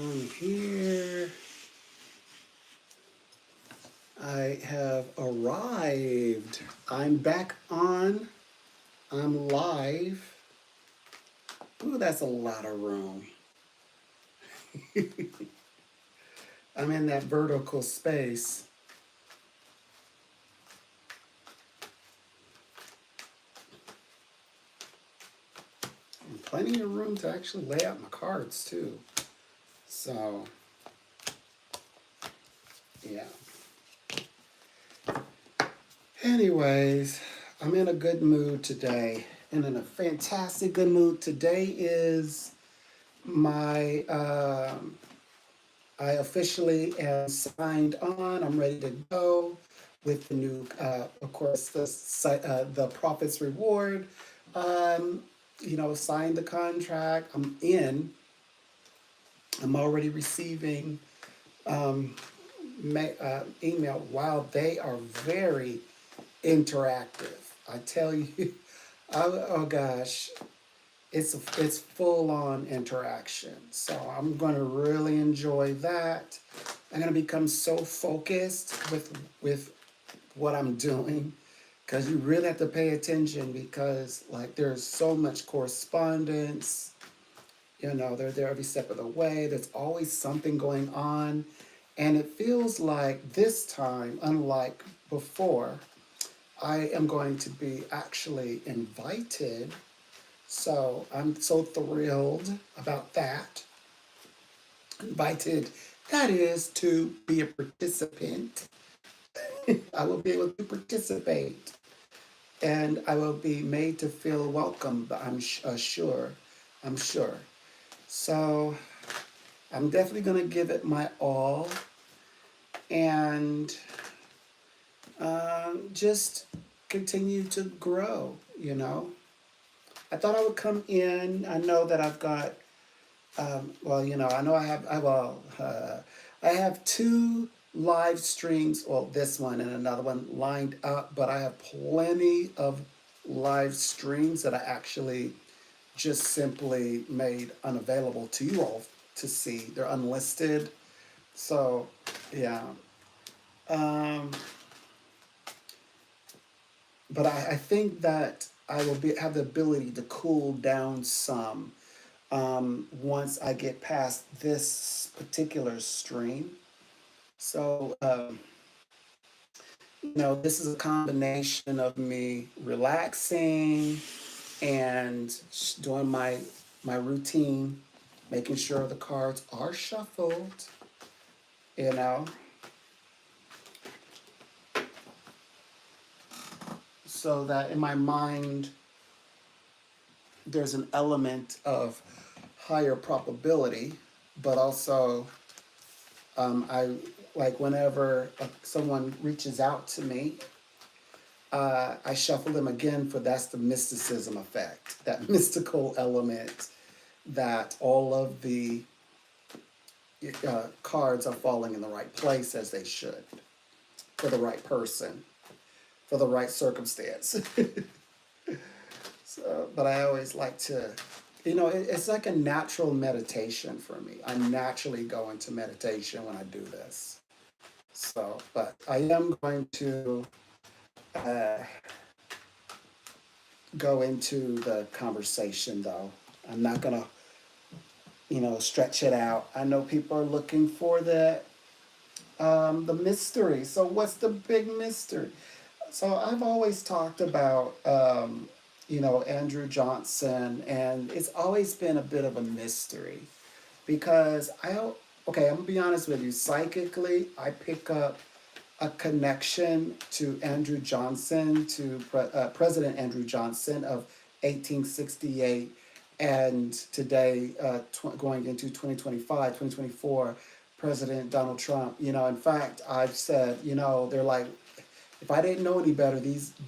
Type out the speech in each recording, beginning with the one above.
on here. I have arrived. I'm back on. I'm live. Ooh, that's a lot of room. I'm in that vertical space. And plenty of room to actually lay out my cards too. So, yeah. Anyways, I'm in a good mood today. And in a fantastic good mood. Today is my, I officially am signed on. I'm ready to go with the new, of course, the Prophet's Reward. Um, signed the contract. I'm in. I'm already receiving um, email. Wow, they are very interactive. I tell you, oh gosh, it's full on interaction. So I'm going to really enjoy that. I'm going to become so focused with what I'm doing because you really have to pay attention because like there's so much correspondence. They're there every step of the way. There's always something going on. And it feels like this time, unlike before, I am going to be actually invited. So I'm so thrilled about that. Invited, that is to be a participant. I will be able to participate and I will be made to feel welcome, I'm sure. I'm sure. So I'm definitely going to give it my all and just continue to grow. I thought I would come in. I know that I've got, I know I have two live streams, well, this one and another one lined up, but I have plenty of live streams that I actually just simply made unavailable to you all to see. They're unlisted. So, yeah. Um, but I think that I will have the ability to cool down some once I get past this particular stream. So, this is a combination of me relaxing and doing my routine, making sure the cards are shuffled, you know. So that in my mind, there's an element of higher probability, but also I like whenever someone reaches out to me, I shuffle them again for that's the mysticism effect, that mystical element that all of the cards are falling in the right place as they should for the right person, for the right circumstance. So, but I always like to, it's like a natural meditation for me. I naturally go into meditation when I do this. So, but I am going to uh, go into the conversation though. I'm not going to, stretch it out. I know people are looking for the mystery. So, what's the big mystery? So, I've always talked about, Andrew Johnson, and it's always been a bit of a mystery because okay, I'm gonna be honest with you. Psychically, I pick up a connection to Andrew Johnson, to President Andrew Johnson of 1868, and today, going into 2025, 2024, President Donald Trump. In fact, I've said, they're like, if I didn't know any better,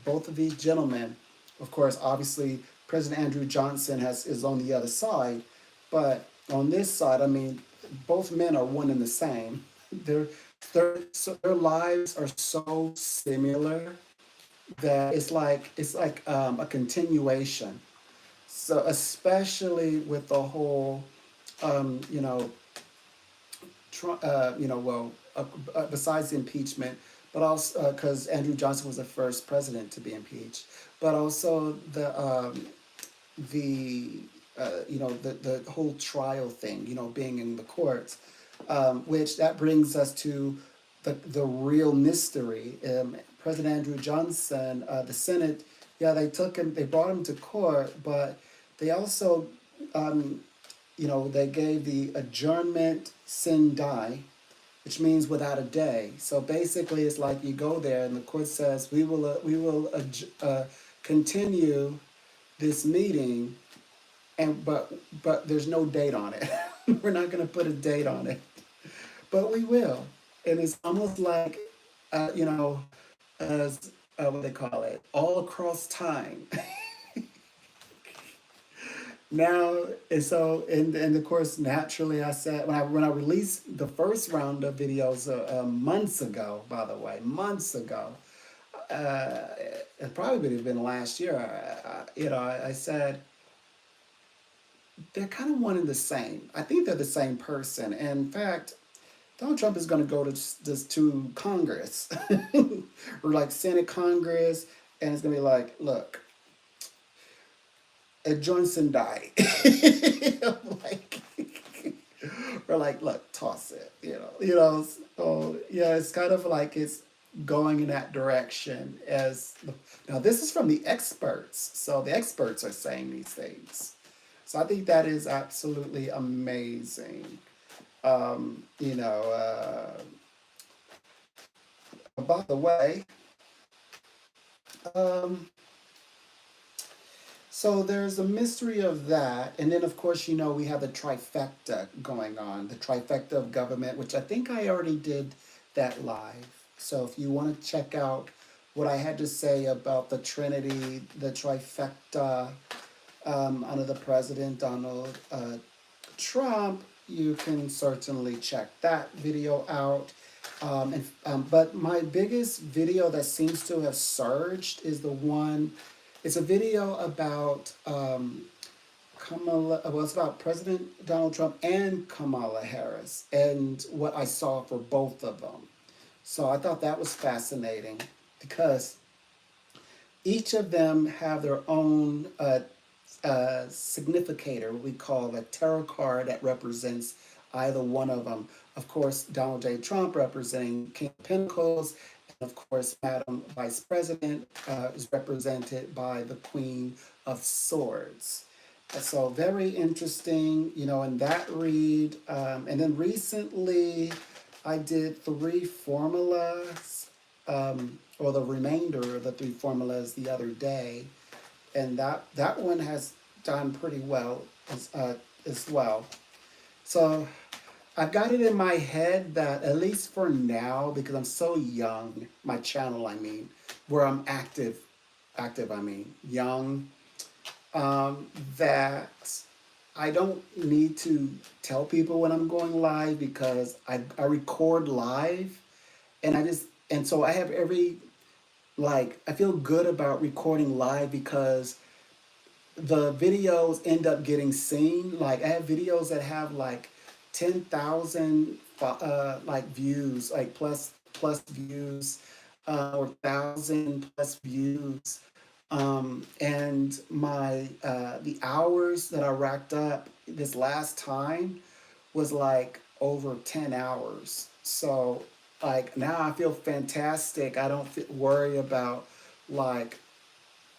both of these gentlemen, of course, obviously, President Andrew Johnson is on the other side, but on this side, I mean, both men are one and the same. Their their lives are so similar that it's like a continuation. So especially with the whole, um, you know, besides the impeachment, but also because Andrew Johnson was the first president to be impeached, but also the the whole trial thing, being in the courts, which that brings us to the real mystery. President Andrew Johnson, the Senate, yeah, they brought him to court, but they also, they gave the adjournment sine die, which means without a day. So basically, it's like you go there and the court says we will continue this meeting, and but there's no date on it. We're not going to put a date on it, but we will. And it's almost like, as what they call it, all across time. Now, and so, and of course, naturally, I said when I released the first round of videos months ago, by the way, months ago, it probably would have been last year. I said they're kind of one and the same. I think they're the same person. And in fact, Donald Trump is going to go to Congress, or like Senate Congress, and it's going to be like, look, Johnson died. Like, we're like, look, toss it. So yeah, it's kind of like it's going in that direction. Now, this is from the experts, so the experts are saying these things. So I think that is absolutely amazing. Um, you know, uh, by the way, um, so there's a mystery of that. And then, of course, we have the trifecta going on, the trifecta of government, which I think I already did that live. So if you want to check out what I had to say about the Trinity, the trifecta under the President Donald Trump, you can certainly check that video out. But my biggest video that seems to have surged is the one. It's a video about Kamala. Well, it's about President Donald Trump and Kamala Harris, and what I saw for both of them. So I thought that was fascinating because each of them have their own significator, what we call a tarot card that represents either one of them. Of course, Donald J. Trump representing King of Pentacles, and of course, Madam Vice President is represented by the Queen of Swords. So very interesting, in that read. And then recently, I did 3 formulas, or the remainder of the 3 formulas the other day, and that one has done pretty well as well. So I've got it in my head that at least for now, because I'm so young, my channel, where I'm active, young, that I don't need to tell people when I'm going live, because I record live, and so I have I feel good about recording live because the videos end up getting seen. Like, I have videos that have like 10,000 views, like plus views, or 1,000 plus views. And my the hours that I racked up this last time was like over 10 hours. So like now I feel fantastic. I don't worry about like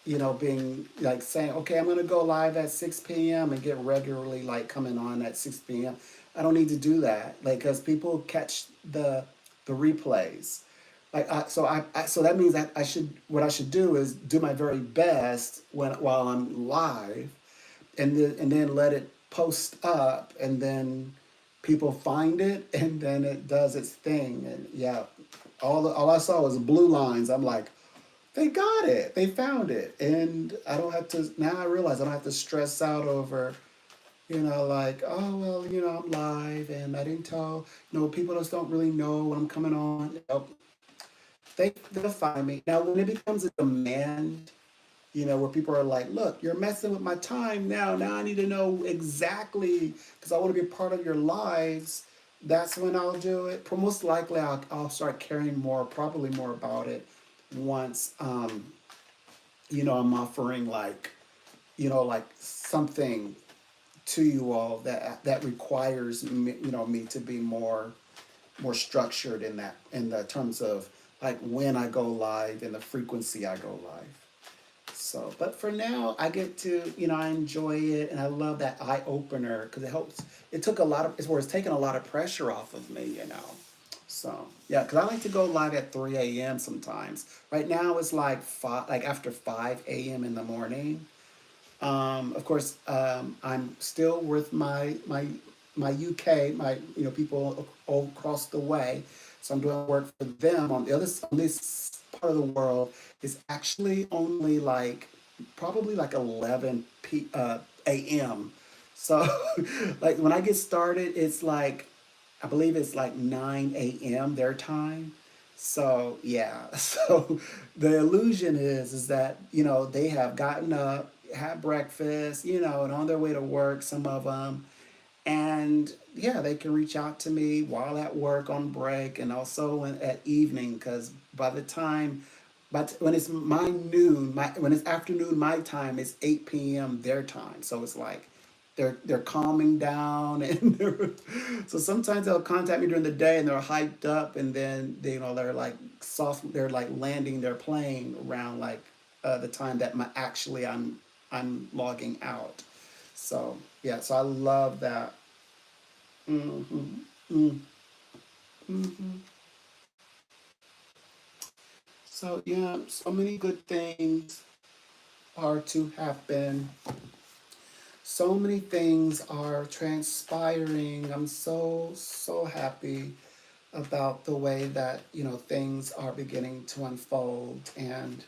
being like saying, okay, I'm gonna go live at 6 p.m. and get regularly like coming on at 6 p.m. I don't need to do that, like, because people catch the replays. So that means that what I should do is do my very best while I'm live, and then let it post up, and then people find it, and then it does its thing. And yeah, all I saw was blue lines. I'm like, they got it. They found it. And I don't have to, now I realize I don't have to stress out over, like, oh, well, I'm live and I didn't tell, people just don't really know when I'm coming on. They'll find me. Now, when it becomes a demand, where people are like, look, you're messing with my time now. Now I need to know exactly, because I want to be a part of your lives. that's when I'll do it. Most likely, I'll start caring more, probably more about it once, I'm offering like, like something to you all that requires me, me to be more structured in that, in the terms of like when I go live and the frequency I go live. So, but for now, I get to, I enjoy it, and I love that eye opener because it helps. It took a lot of, it's taken a lot of pressure off of me. So yeah, because I like to go live at 3 a.m. sometimes. Right now it's like five, like after 5 a.m. in the morning. Of course, I'm still with my UK, my people all across the way. So I'm doing work for them. On this part of the world is actually only like probably like 11 a.m. So like when I get started, it's like I believe it's like 9 a.m. their time. So yeah, so the illusion is that they have gotten up, had breakfast, and on their way to work, some of them, and yeah, they can reach out to me while at work on break, and also at evening, because by the time, but when it's my noon, when it's afternoon my time, it's 8 p.m. their time. So it's like they're calming down, and so sometimes they'll contact me during the day and they're hyped up, and then they're like they're like landing their plane around like the time that I'm logging out. So yeah, so I love that. Hmm. Mm, hmm. So yeah, so many good things are to happen. So many things are transpiring. I'm so happy about the way that things are beginning to unfold, and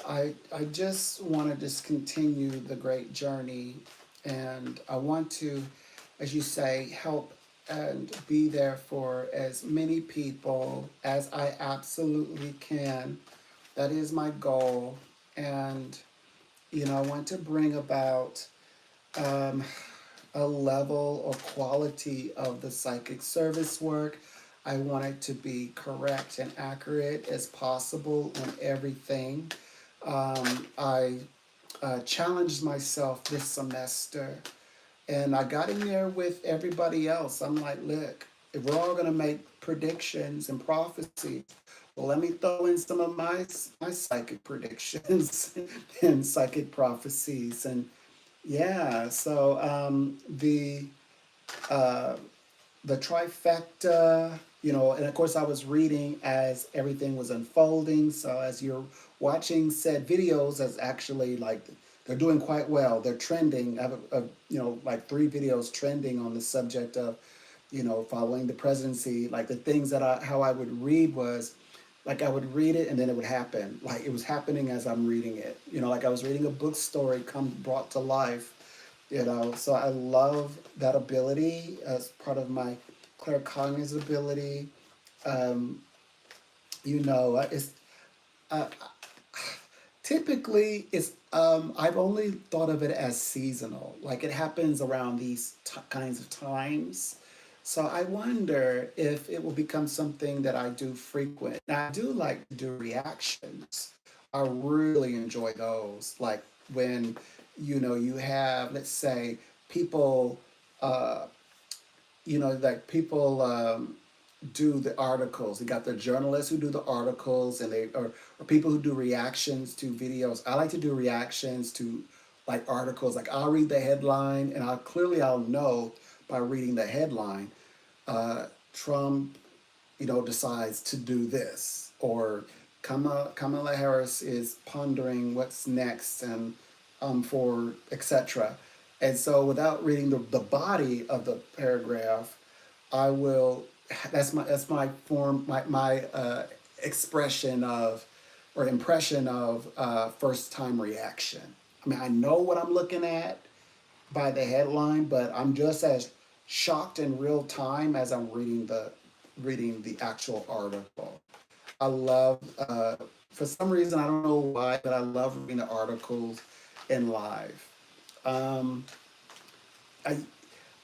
I just want to just continue the great journey, and I want to, as you say, help and be there for as many people as I absolutely can. That is my goal, and I want to bring about um, a level or quality of the psychic service work. I want it to be correct and accurate as possible on everything. I challenged myself this semester, and I got in there with everybody else. I'm like, look, if we're all going to make predictions and prophecies, well, let me throw in some of my psychic predictions and psychic prophecies. And yeah, so uh, the trifecta, and of course I was reading as everything was unfolding. So as you're watching said videos, as actually like they're doing quite well. They're trending. I have like 3 videos trending on the subject of, following the presidency. Like the things that how I would read was like I would read it and then it would happen. Like it was happening as I'm reading it. Like I was reading a book story come brought to life. So I love that ability as part of my claircognizance ability. Um, it's uh, typically it's I've only thought of it as seasonal. Like it happens around these kinds of times. So I wonder if it will become something that I do frequent. Now, I do like to do reactions. I really enjoy those. Like when you have, let's say, people uh, like people do the articles. You got the journalists who do the articles, and or people who do reactions to videos. I like to do reactions to like articles. Like I'll read the headline, and I'll know by reading the headline, Trump, decides to do this, or Kamala Harris is pondering what's next, and for etc. And so, without reading the body of the paragraph, I will. That's my form, my expression of or impression of first time reaction. I mean, I know what I'm looking at by the headline, but I'm just as shocked in real time as I'm reading the actual article. I love, for some reason, I don't know why, but I love reading the articles in live. Um, I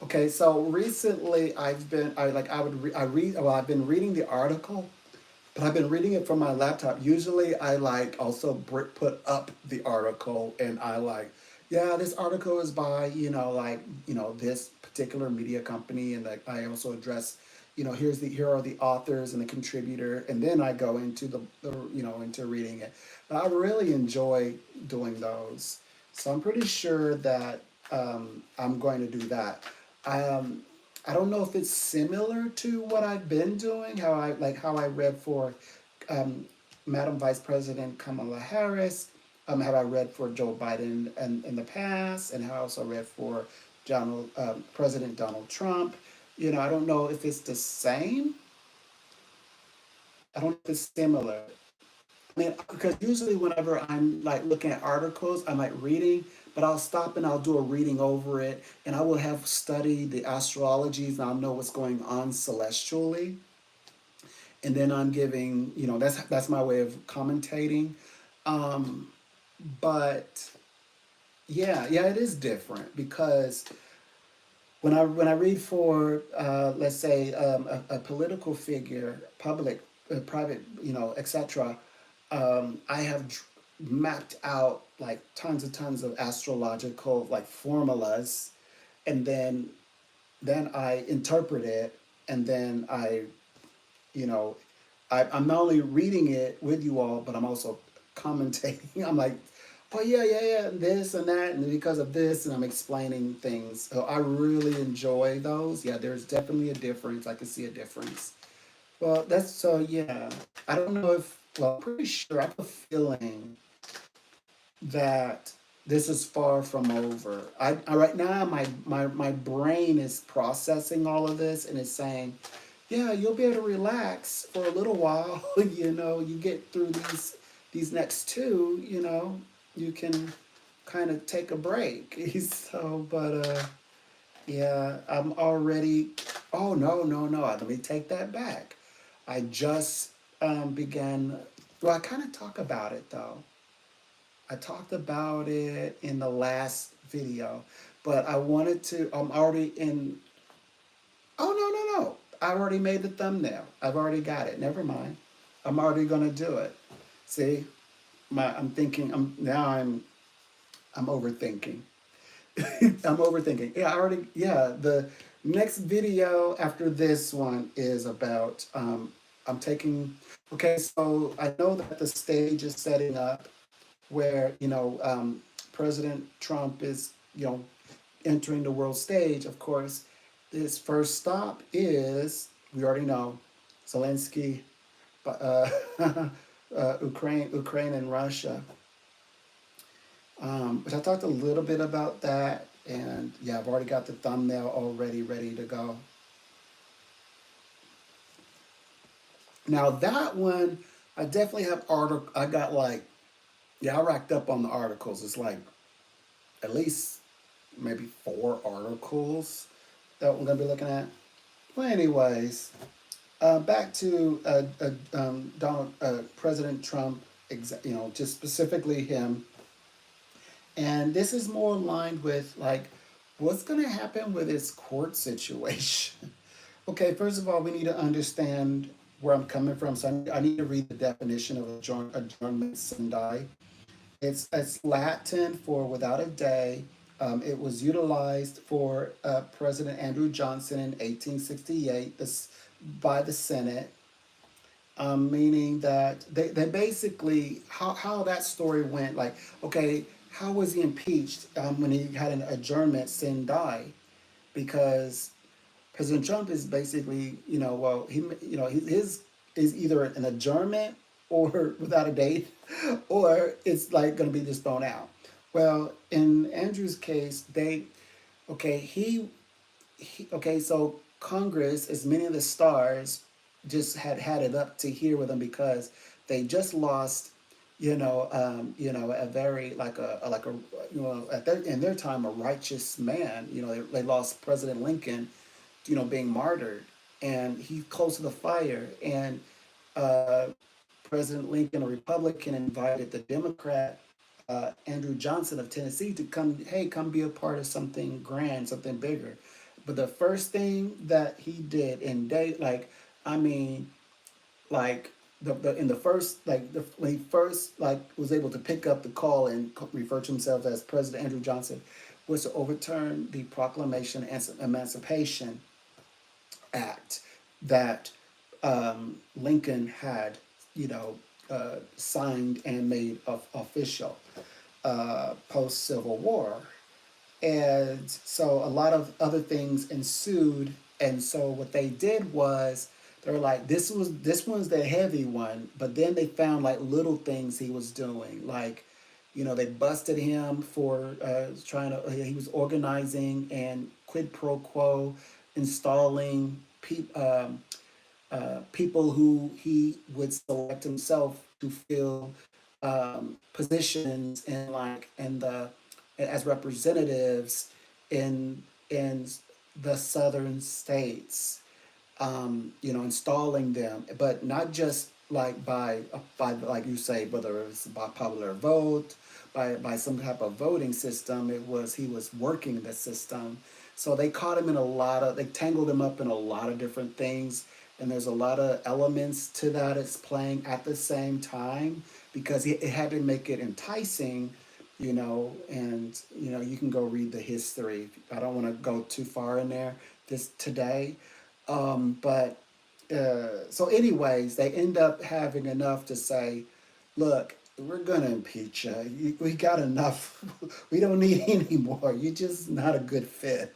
Okay, so recently I've been reading the article, but I've been reading it from my laptop. Usually I like also put up the article and I like, yeah, this article is by, this particular media company, and like I also address, here are the authors and the contributor, and then I go into into reading it. But I really enjoy doing those. So I'm pretty sure that I'm going to do that. Um, I don't know if it's similar to what I've been doing, how I read for um, Madam Vice President Kamala Harris, how I read for Joe Biden in the past, and how I also read for President Donald Trump. I don't know if it's the same. I don't know if it's similar. I mean, because usually whenever I'm like looking at articles, I'm like reading, but I'll stop and I'll do a reading over it, and I will have studied the astrologies, and I'll know what's going on celestially, and then I'm giving, that's my way of commentating. Um, but yeah, it is different because when I read for let's say a political figure, public, private, etc. I have mapped out like tons and tons of astrological like formulas, and then I interpret it, and then you know, I'm not only reading it with you all, but I'm also commentating. I'm like, oh yeah, this and that, and because of this, and I'm explaining things. So I really enjoy those. Yeah, there's definitely a difference. I can see a difference. Well, that's so yeah. I don't know if, well, I'm pretty sure I have a feeling that this is far from over. Right now my brain is processing all of this and it's saying, yeah, you'll be able to relax for a little while. You get through these next two, you can kind of take a break. So, but yeah, I'm already. Oh no! Let me take that back. I just began. Well, I kind of talk about it though. I talked about it in the last video, but I wanted to. I'm already in. Oh no! I already made the thumbnail. I've already got it. Never mind. I'm already gonna do it. See, I'm thinking. I'm overthinking. I'm overthinking. Yeah, I already. Yeah, the next video after this one is about. I'm taking. Okay, so I know that the stage is setting up where President Trump is entering the world stage. Of course, his first stop is, we already know, Zelensky, Ukraine and Russia. But I talked a little bit about that, and yeah, I've already got the thumbnail already ready to go. Now that one, I definitely have article. I got like, yeah, I racked up on the articles. It's like at least maybe 4 articles that we're gonna be looking at. Well, anyways, back to Donald President Trump. Just specifically him. And this is more aligned with like what's going to happen with his court situation. Okay, first of all, we need to understand where I'm coming from. So I need to read the definition of adjournment Sine. It's Latin for without a day. It was utilized for President Andrew Johnson in 1868 by the Senate, meaning that they basically, how that story went, like, okay, how was he impeached when he had an adjournment sine die? Because President Trump is basically, well, his is either an adjournment or without a date, or it's like going to be just thrown out. Well, in Andrew's case, okay, okay, so Congress, as many of the stars, just had it up to here with him because they just lost, a very like a in their time a righteous man. They lost President Lincoln, being martyred, and he's close to the fire, and uh, President Lincoln, a Republican, invited the Democrat Andrew Johnson of Tennessee to come. Hey, come be a part of something grand, something bigger. But the first thing that he did in day, like, I mean, like in the first, like when he first like was able to pick up the call and refer to himself as President Andrew Johnson, was to overturn the Proclamation and Emancipation Act that Lincoln had, you know, signed and made official post Civil War. And so a lot of other things ensued. And so what they did was they were like, this one's the heavy one, but then they found like little things he was doing, like, you know, they busted him for trying to. He was organizing and quid pro quo, installing people who he would select himself to fill positions in like in the as representatives in in the southern states, you know, installing them, but not just like by like you say, whether it's by popular vote, by some type of voting system. It was he was working the system. So they caught him in a lot of, they tangled him up in a lot of different things, and there's a lot of elements to that it's playing at the same time because it had to make it enticing, you know. And you know, you can go read the history. I don't want to go too far in there this today, but so, anyways, they end up having enough to say, look, we're going to impeach you. We got enough. We don't need any more. You're just not a good fit.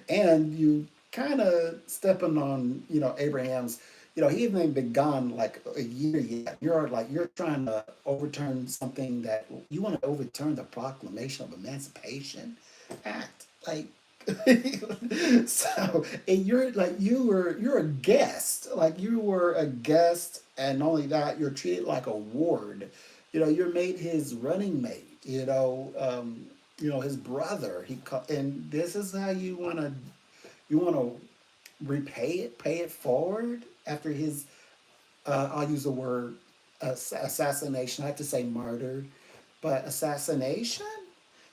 And you kind of stepping on, you know, Abraham's, you know, he hasn't even been gone like a year yet. You're like, you're trying to overturn something that you want to overturn the Proclamation of Emancipation Act. Like, so, and you're like you're a guest, like you were a guest, and not only that, you're treated like a ward. You know, you're made his running mate. You know, his brother. And this is how you want to repay it, pay it forward after his. I'll use the word assassination. I have to say murdered, but assassination.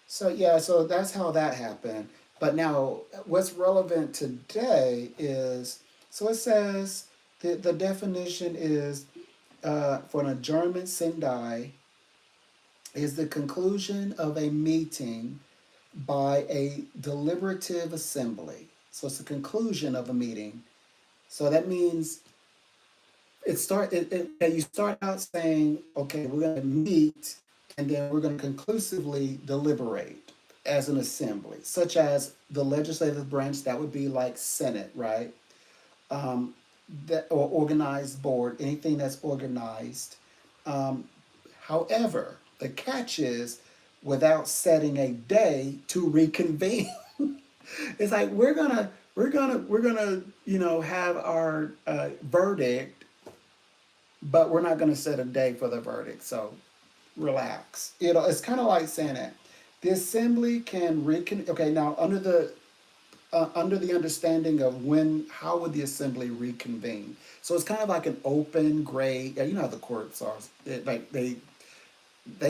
So yeah, so that's how that happened. But now, what's relevant today is, so it says the definition is for an adjournment sendai is the conclusion of a meeting by a deliberative assembly. So it's the conclusion of a meeting. So that means you start out saying, okay, we're going to meet, and then we're going to conclusively deliberate as an assembly, such as the legislative branch. That would be like Senate, right? um, that or organized board, anything that's organized. um, However, the catch is without setting a day to reconvene. It's like we're gonna you know have our verdict, but we're not going to set a day for the verdict. So relax. You know, it's kind of like saying that the assembly can Okay, now under the understanding of when, how would the assembly reconvene? So it's kind of like an open gray. You know how the courts are. Like they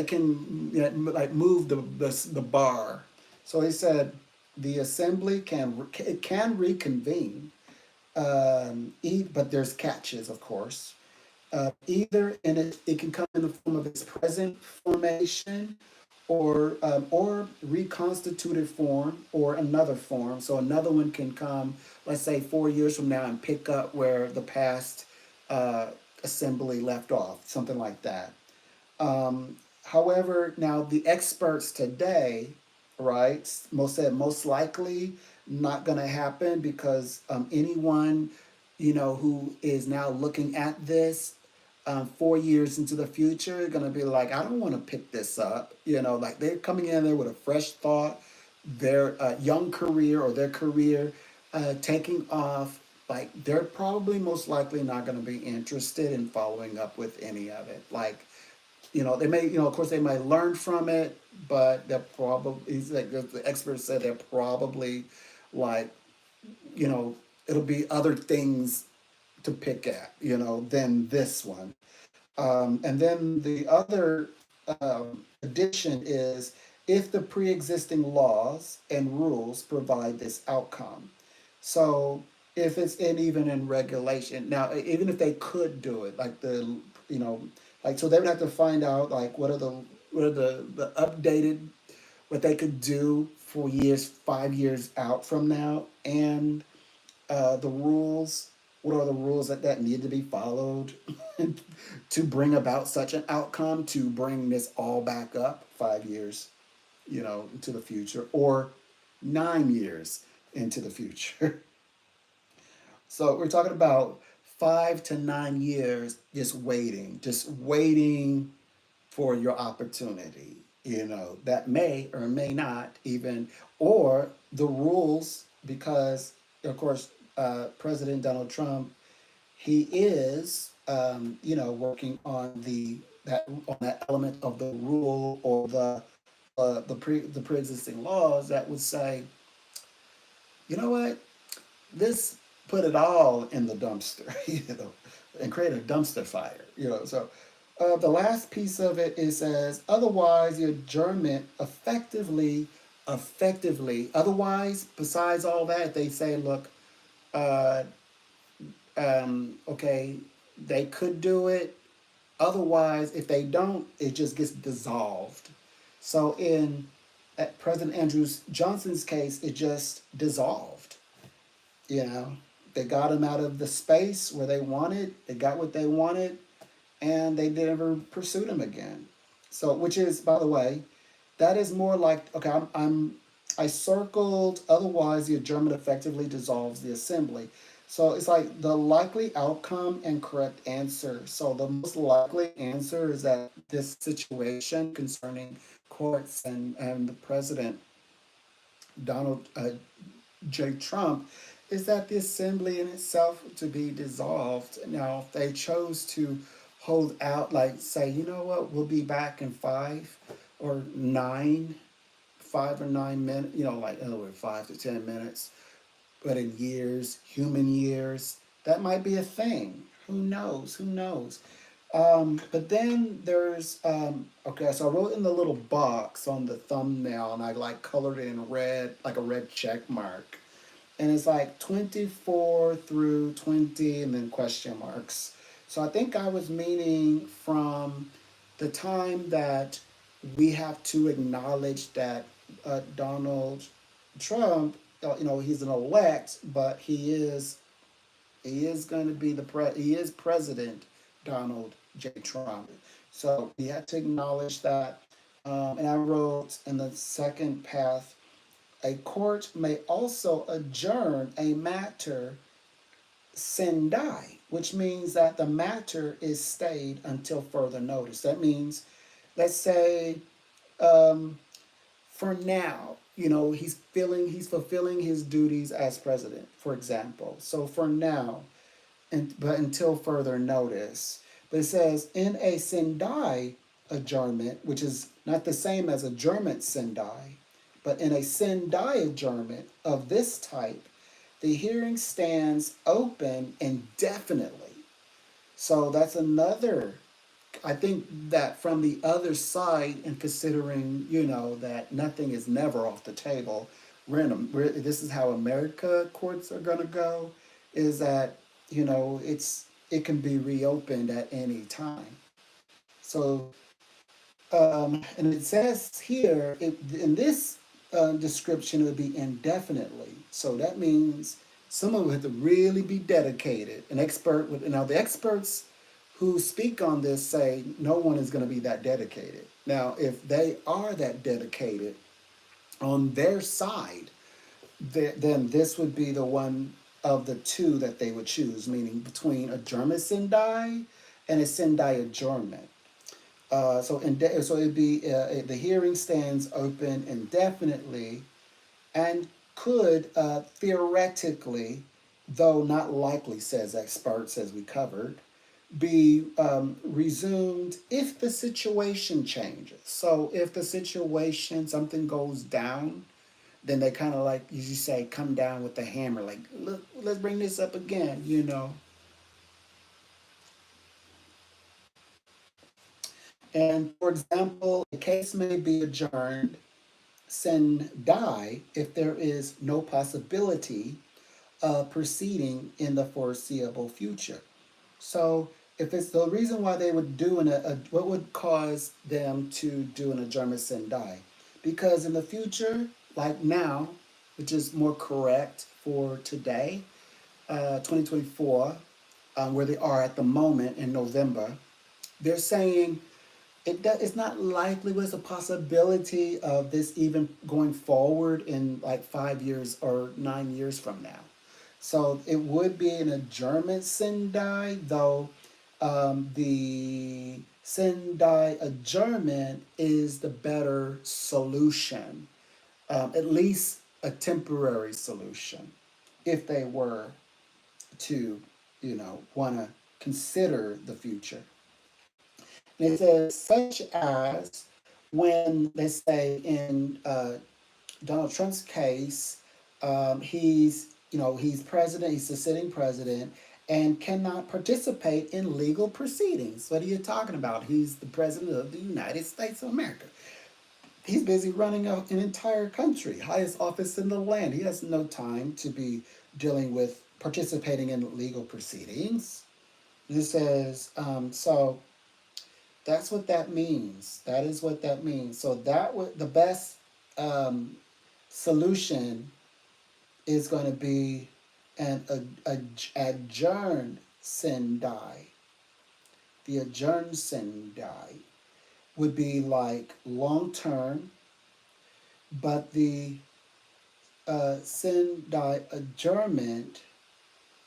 can, you know, like move the bar. So he said the assembly can reconvene, but there's catches, of course. Either in it can come in the form of its present formation, or reconstituted form, or another form. So another one can come, let's say 4 years from now, and pick up where the past uh, assembly left off, something like that. However, now the experts today, right, most likely not going to happen because anyone, you know, who is now looking at this 4 years into the future, going to be like, I don't want to pick this up. You know, like they're coming in there with a fresh thought, their young career or their career taking off. Like they're probably most likely not going to be interested in following up with any of it. Like, you know, they may, you know, of course they might learn from it, but they're probably, he's like the experts said, they're probably like, you know, it'll be other things to pick at, you know, than this one. And then the other addition is if the pre-existing laws and rules provide this outcome. So if it's even in regulation now, even if they could do it, like you know, like so they would have to find out like what are the updated what they could do for years 5 years out from now, and the rules. What are the rules that need to be followed to bring about such an outcome, to bring this all back up 5 years, into the future, or 9 years into the future. So we're talking about 5 to 9 years just waiting for your opportunity, that may or may not even, or the rules, because, of course, President Donald Trump, he is, working on that element of the rule, or the pre-existing laws that would say, you know what, this put it all in the dumpster, and create a dumpster fire, So the last piece of it, it says, otherwise, the adjournment otherwise, besides all that, they say, look, uh, okay, they could do it. Otherwise, if they don't, it just gets dissolved. So in President Andrew Johnson's case, it just dissolved. You know, they got him out of the space where they wanted. They got what they wanted, and they never pursued him again. So, which is, by the way, that is more like, okay. I circled. Otherwise, the adjournment effectively dissolves the assembly. So it's like the likely outcome and correct answer. So the most likely answer is that this situation concerning courts and the president Donald J. Trump, is that the assembly in itself to be dissolved. Now, if they chose to hold out, like say, you know what, we'll be back in or 5 or 9 minutes, like in other words, 5 to 10 minutes, but in years, human years, that might be a thing. Who knows? Who knows? But then there's okay. So I wrote in the little box on the thumbnail, and I like colored it in red, like a red check mark, and it's like 24 through 20, and then question marks. So I think I was meaning from the time that we have to acknowledge that Donald Trump, he's an elect, but he is going to be he is President Donald J. Trump. So we had to acknowledge that. And I wrote in the second path, a court may also adjourn a matter sine die, which means that the matter is stayed until further notice. That means, let's say, um, for now, he's fulfilling his duties as president, for example. So for now, but until further notice. But it says in a sendai adjournment, which is not the same as adjournment sendai, but in a sendai adjournment of this type, the hearing stands open indefinitely. So that's another. I think that from the other side, and considering that nothing is never off the table, this is how America courts are going to go, is that it can be reopened at any time. So and it says here, in this description, it would be indefinitely. So that means someone would have to really be dedicated. An expert would. Now the experts who speak on this say no one is going to be that dedicated. Now, if they are that dedicated on their side, then this would be the one of the two that they would choose, meaning between adjournment sendai and a sendai adjournment. So it'd be the hearing stands open indefinitely, and could theoretically, though not likely, says experts, as we covered, be resumed if the situation changes. So if the situation, something goes down, then they kind of, like you say, come down with the hammer, like, look, let's bring this up again. And for example, a case may be adjourned sine die if there is no possibility proceeding in the foreseeable future. So if it's the reason why they would do what would cause them to do an adjournment sin die? Because in the future, like now, which is more correct for today, 2024, where they are at the moment in November, they're saying it's not likely, but it's a possibility of this even going forward in like 5 years or 9 years from now. So it would be an adjournment Sendai, though the Sendai adjournment is the better solution, at least a temporary solution, if they were to, want to consider the future. And it says, such as when they say in Donald Trump's case, he's president, he's the sitting president, and cannot participate in legal proceedings. What are you talking about? He's the president of the United States of America. He's busy running an entire country, highest office in the land. He has no time to be dealing with participating in legal proceedings. This says, so that's what that means. That is what that means. So that would the best um, solution is going to be an adjourned sendai. The adjourned sendai would be like long term, but the sendai adjournment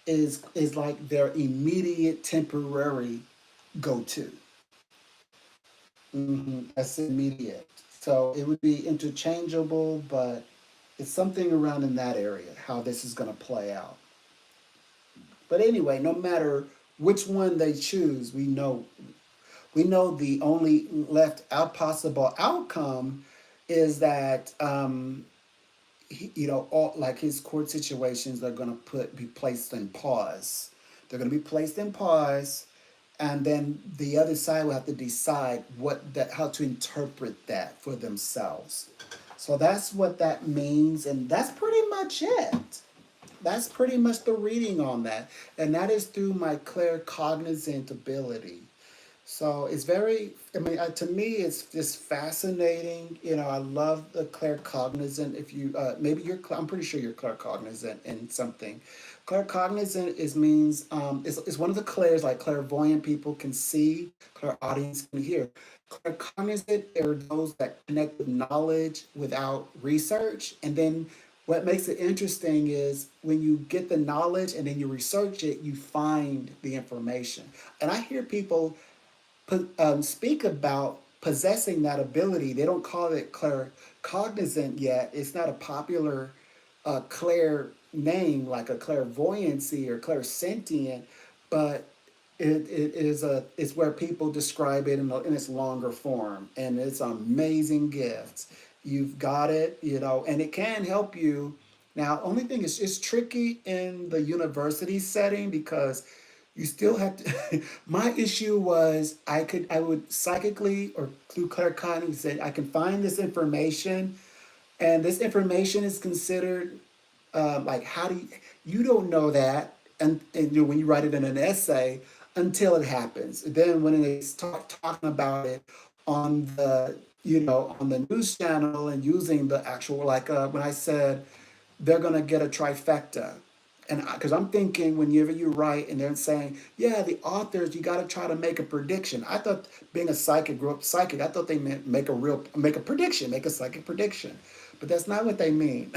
is like their immediate temporary go to. That's immediate. So it would be interchangeable, but it's something around in that area, how this is going to play out. But anyway, no matter which one they choose, we know the only left out possible outcome is that all like his court situations are going to be placed in pause. They're going to be placed in pause, and then the other side will have to decide how to interpret that for themselves. So that's what that means, and that's pretty much it. That's pretty much the reading on that, and that is through my claircognizant ability. So it's very, I mean, to me, it's just fascinating. I love the claircognizant. If you, maybe I'm pretty sure you're claircognizant in something. Claircognizant means, it's one of the clairs, like clairvoyant people can see, clairaudience can hear. Claircognizant are those that connect with knowledge without research. And then what makes it interesting is when you get the knowledge and then you research it, you find the information. And I hear people speak about possessing that ability. They don't call it claircognizant yet. It's not a popular clair name like a clairvoyancy or clairsentient, but it's where people describe it in its longer form, and it's an amazing gift. You've got it, and it can help you. Now, only thing is, it's tricky in the university setting because you still have to. My issue was I would psychically or through claircognizance I can find this information, and this information is considered like how do you don't know that, and when you write it in an essay until it happens. Then when they start talking about it on the news channel and using the actual like when I said they're gonna get a trifecta. And because I'm thinking, whenever you write and they're saying, yeah, the authors, you got to try to make a prediction. I thought being a psychic, grew up psychic, I thought they meant make a prediction, make a psychic prediction. But that's not what they mean.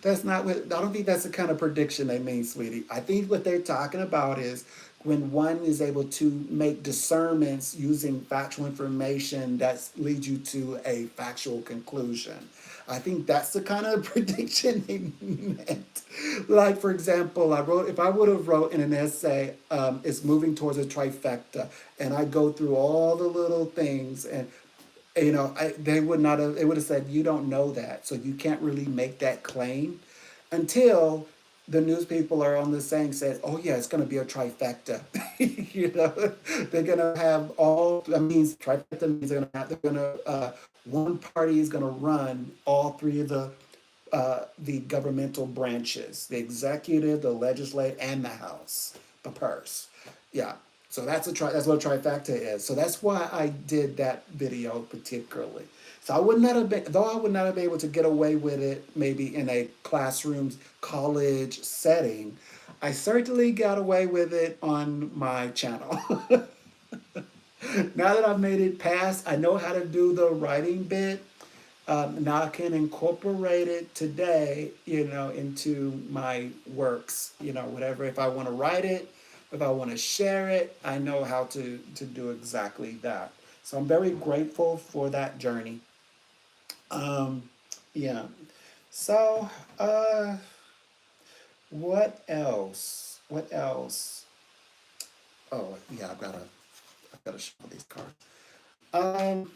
That's not what, I don't think that's the kind of prediction they mean, sweetie. I think what they're talking about is when one is able to make discernments using factual information that leads you to a factual conclusion. I think that's the kind of prediction they meant. Like, for example, if I would have wrote in an essay, it's moving towards a trifecta, and I go through all the little things, and they would not have. They would have said, "You don't know that, so you can't really make that claim," until the news people are on the saying said, "Oh yeah, it's going to be a trifecta." They're going to have all. That means trifecta means they're going to. One party is going to run all three of the the governmental branches, the executive, the legislative, and the House, the purse. Yeah. So that's what a trifecta is. So that's why I did that video particularly. So I would not have been, though I would not have been able to get away with it maybe in a classroom, college setting, I certainly got away with it on my channel. Now that I've made it past, I know how to do the writing bit. Now I can incorporate it today, into my works, whatever. If I want to write it, if I want to share it, I know how to do exactly that. So I'm very grateful for that journey. Um, yeah. So, what else? What else? Oh, yeah, I've gotta show these cards. Um,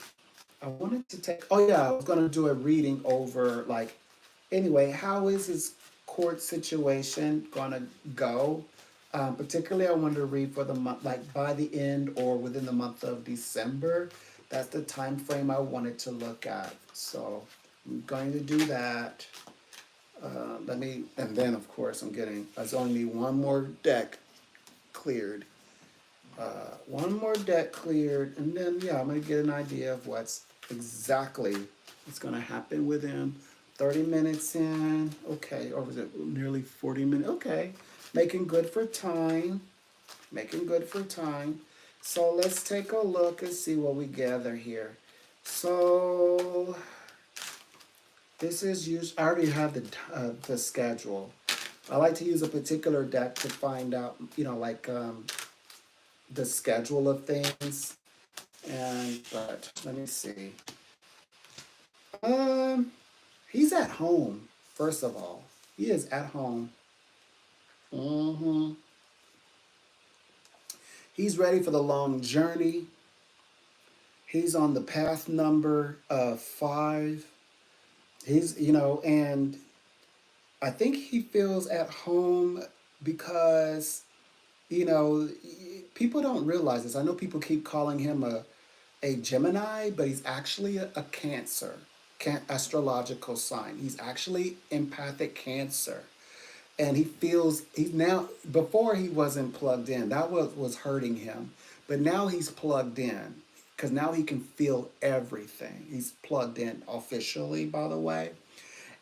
I wanted to take, oh yeah, I was gonna do a reading over, like, anyway, how is his court situation gonna go? Particularly, I wanted to read for the month, like by the end or within the month of December. That's the time frame I wanted to look at. So I'm going to do that. And then of course there's only one more deck cleared. One more deck cleared, and then yeah, I'm gonna get an idea of what's exactly what's gonna happen with him. 30 minutes in, okay, or was it nearly 40 minutes? Okay, making good for time, making good for time. So let's take a look and see what we gather here. So this is I already have the schedule. I like to use a particular deck to find out, like the schedule of things. But let me see. Um, he's at home. First of all, he is at home. hmm He's ready for the long journey. He's on the path number 5. And I think he feels at home because, you know, people don't realize this. I know people keep calling him a Gemini, but he's actually a Cancer, astrological sign. He's actually empathic Cancer. And he's now, before he wasn't plugged in, that was hurting him. But now he's plugged in because now he can feel everything. He's plugged in officially, by the way.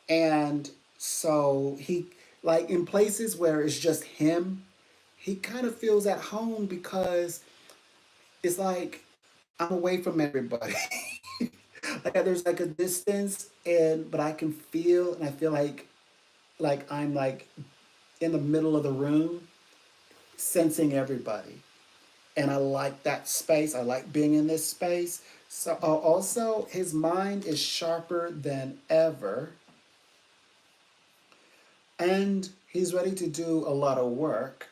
And so like in places where it's just him, he kind of feels at home because it's like I'm away from everybody. Like there's like a distance, but I can feel, and I feel like I'm like in the middle of the room, sensing everybody, and I like that space. I like being in this space. So also, his mind is sharper than ever, and he's ready to do a lot of work.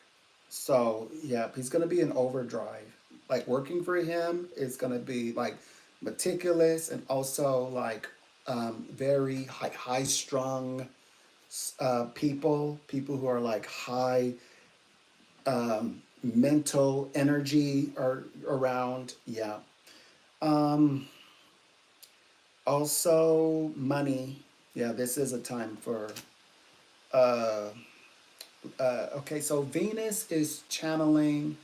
So yeah, he's gonna be in overdrive. Like working for him is gonna be like meticulous and also like very high strung people who are like high mental energy are around. Yeah. Um, Also money. Yeah, this is a time for uh, okay, so Venus is channeling.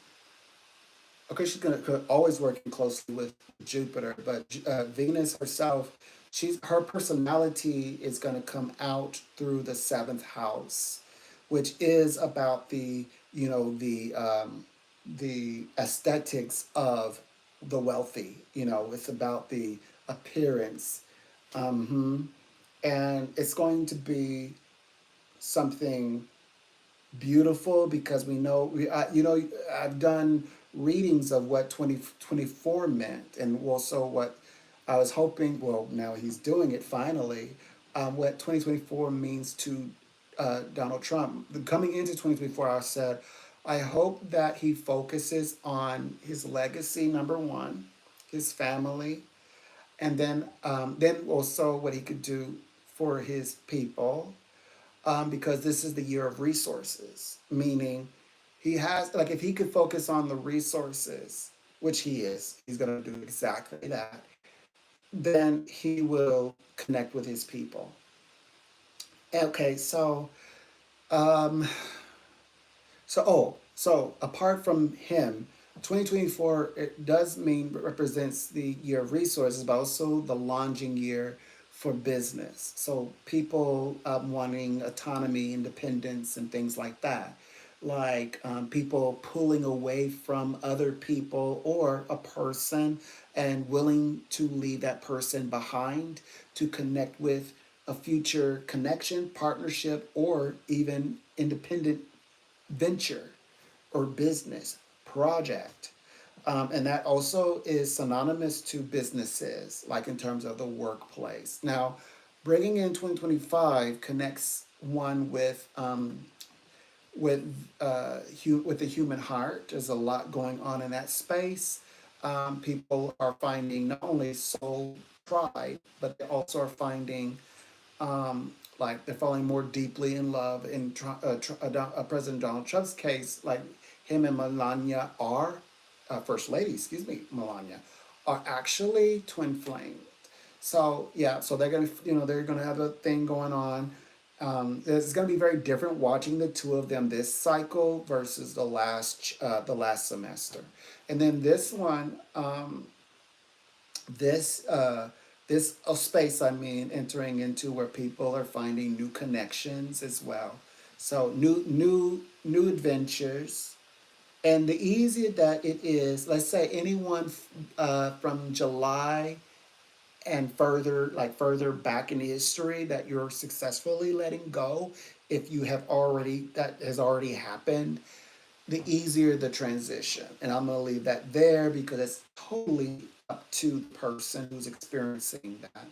Okay, she's gonna always working closely with Jupiter, but Venus herself, her personality is gonna come out through the seventh house, which is about the aesthetics of the wealthy. It's about the appearance, and it's going to be something beautiful because we know I've done readings of what 2024 meant, and also what I was hoping, well, now he's doing it finally, what 2024 means to Donald Trump. Coming into 2024, I said I hope that he focuses on his legacy, number one, his family, and then also what he could do for his people, because this is the year of resources, meaning he has, like, if he could focus on the resources, which he's going to do exactly that, then he will connect with his people. Okay, um, so apart from him, 2024 it does mean represents the year of resources, but also the launching year for business. So people wanting autonomy, independence, and things like that. Like people pulling away from other people or a person and willing to leave that person behind to connect with a future connection, partnership, or even independent venture or business project. And that also is synonymous to businesses, like in terms of the workplace. Now, bringing in 2025 connects one with the human heart. There's a lot going on in that space. People are finding not only soul pride, but they also are finding like they're falling more deeply in love. In President Donald Trump's case, like him and Melania are, First Lady, excuse me, Melania, are actually twin flame. So yeah, so they're gonna, they're gonna have a thing going on. It's gonna be very different watching the two of them this cycle versus the last semester, and then this one, this this space, I mean, entering into where people are finding new connections as well. So new adventures, and the easier that it is, let's say anyone from July and further, like further back in history, that you're successfully letting go, if you have already, that has already happened, the easier the transition. And I'm going to leave that there because it's totally up to the person who's experiencing that.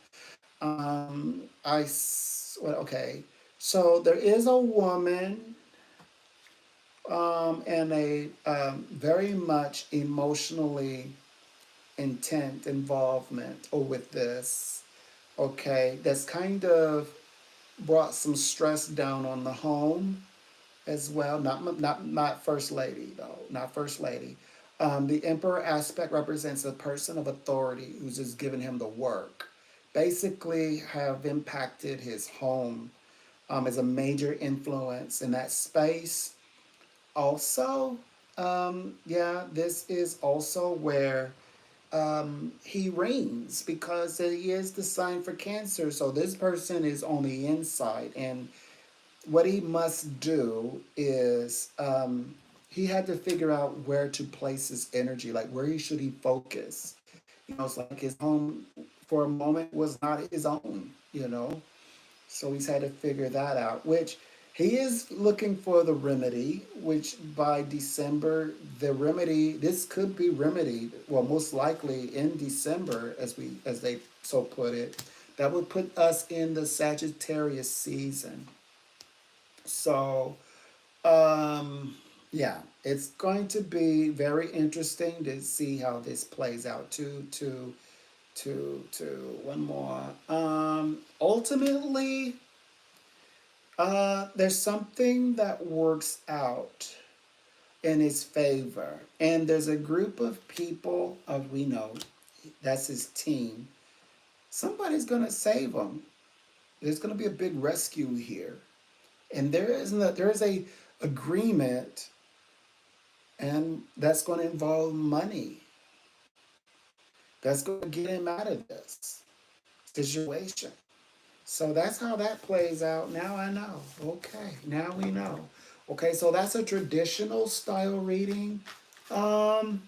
Well, okay. So there is a woman and a very much emotionally intent involvement with this. Okay, that's kind of brought some stress down on the home as well. Not first lady though. Not first lady. The emperor aspect represents a person of authority who's just given him the work. Basically, have impacted his home as a major influence in that space. Also, yeah, this is also where he reigns because he is the sign for Cancer. So this person is on the inside, and what he must do is he had to figure out where to place his energy, like where should he focus. It's like his home for a moment was not his own. So he's had to figure that out, which he is looking for the remedy, which by December, this could be remedied, well, most likely in December, as they so put it. That would put us in the Sagittarius season. So, yeah, it's going to be very interesting to see how this plays out. To one more. Ultimately, there's something that works out in his favor, and there's a group of people, we know, that's his team. Somebody's gonna save him. There's gonna be a big rescue here, and there is a agreement, and that's going to involve money. That's going to get him out of this situation. So that's how that plays out. Now I know. Okay, now we know. Okay, so that's a traditional style reading. Um,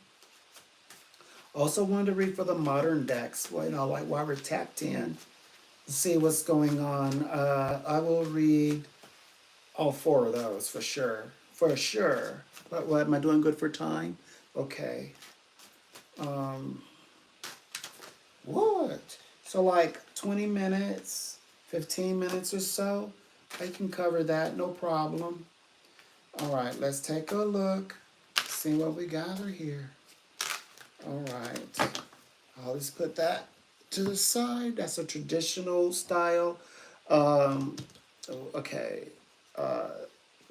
Also wanted to read for the modern decks. Well, like while we're tapped in, see what's going on. I will read all four of those for sure. For sure. But what am I doing good for time? Okay. Um, what? So like 20 minutes, 15 minutes or so. I can cover that, no problem. All right, let's take a look. See what we gather here. All right. I'll just put that to the side. That's a traditional style. Um, okay. Uh,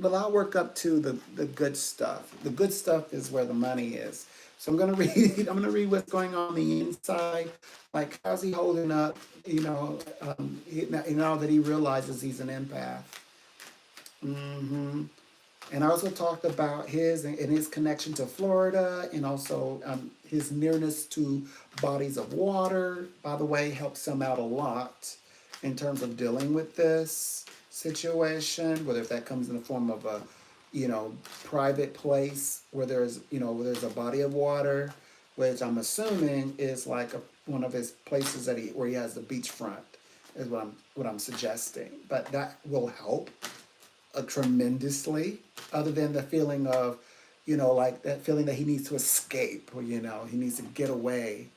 Well, I'll work up to the good stuff. The good stuff is where the money is. So I'm gonna read. I'm gonna read what's going on the inside. Like, how's he holding up? Now that he realizes he's an empath. And I also talked about his and his connection to Florida, and also his nearness to bodies of water. By the way, helps him out a lot in terms of dealing with this situation, whether if that comes in the form of a, private place where there's a body of water, which I'm assuming is like one of his places where he has the beachfront, is what I'm suggesting. But that will help tremendously, other than the feeling of, like that feeling that he needs to escape, or, he needs to get away.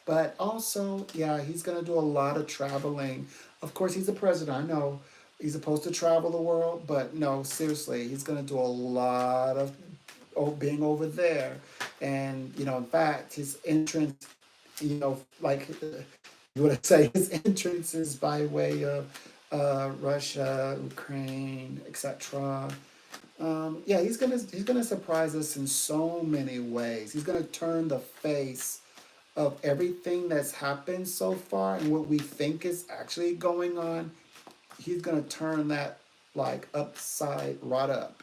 But also, yeah, he's going to do a lot of traveling. Of course, he's a president. I know he's supposed to travel the world, but no, seriously, he's going to do a lot of being over there. And, in fact, his entrance, like you would say, his entrance is by way of Russia, Ukraine, etc. Yeah, he's gonna surprise us in so many ways. He's gonna turn the face of everything that's happened so far and what we think is actually going on. He's gonna turn that like upside right up,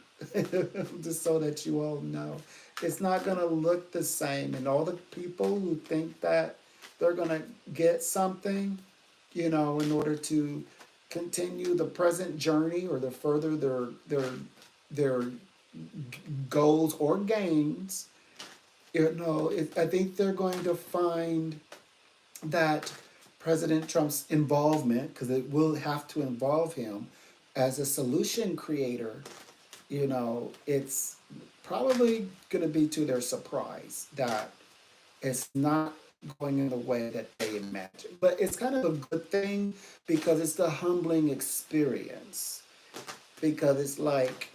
just so that you all know. It's not gonna look the same, and all the people who think that they're gonna get something, in order to continue the present journey or to further their goals or gains, I think they're going to find that President Trump's involvement, because it will have to involve him as a solution creator, it's probably going to be to their surprise that it's not going in the way that they imagine. But it's kind of a good thing, because it's the humbling experience. Because it's like,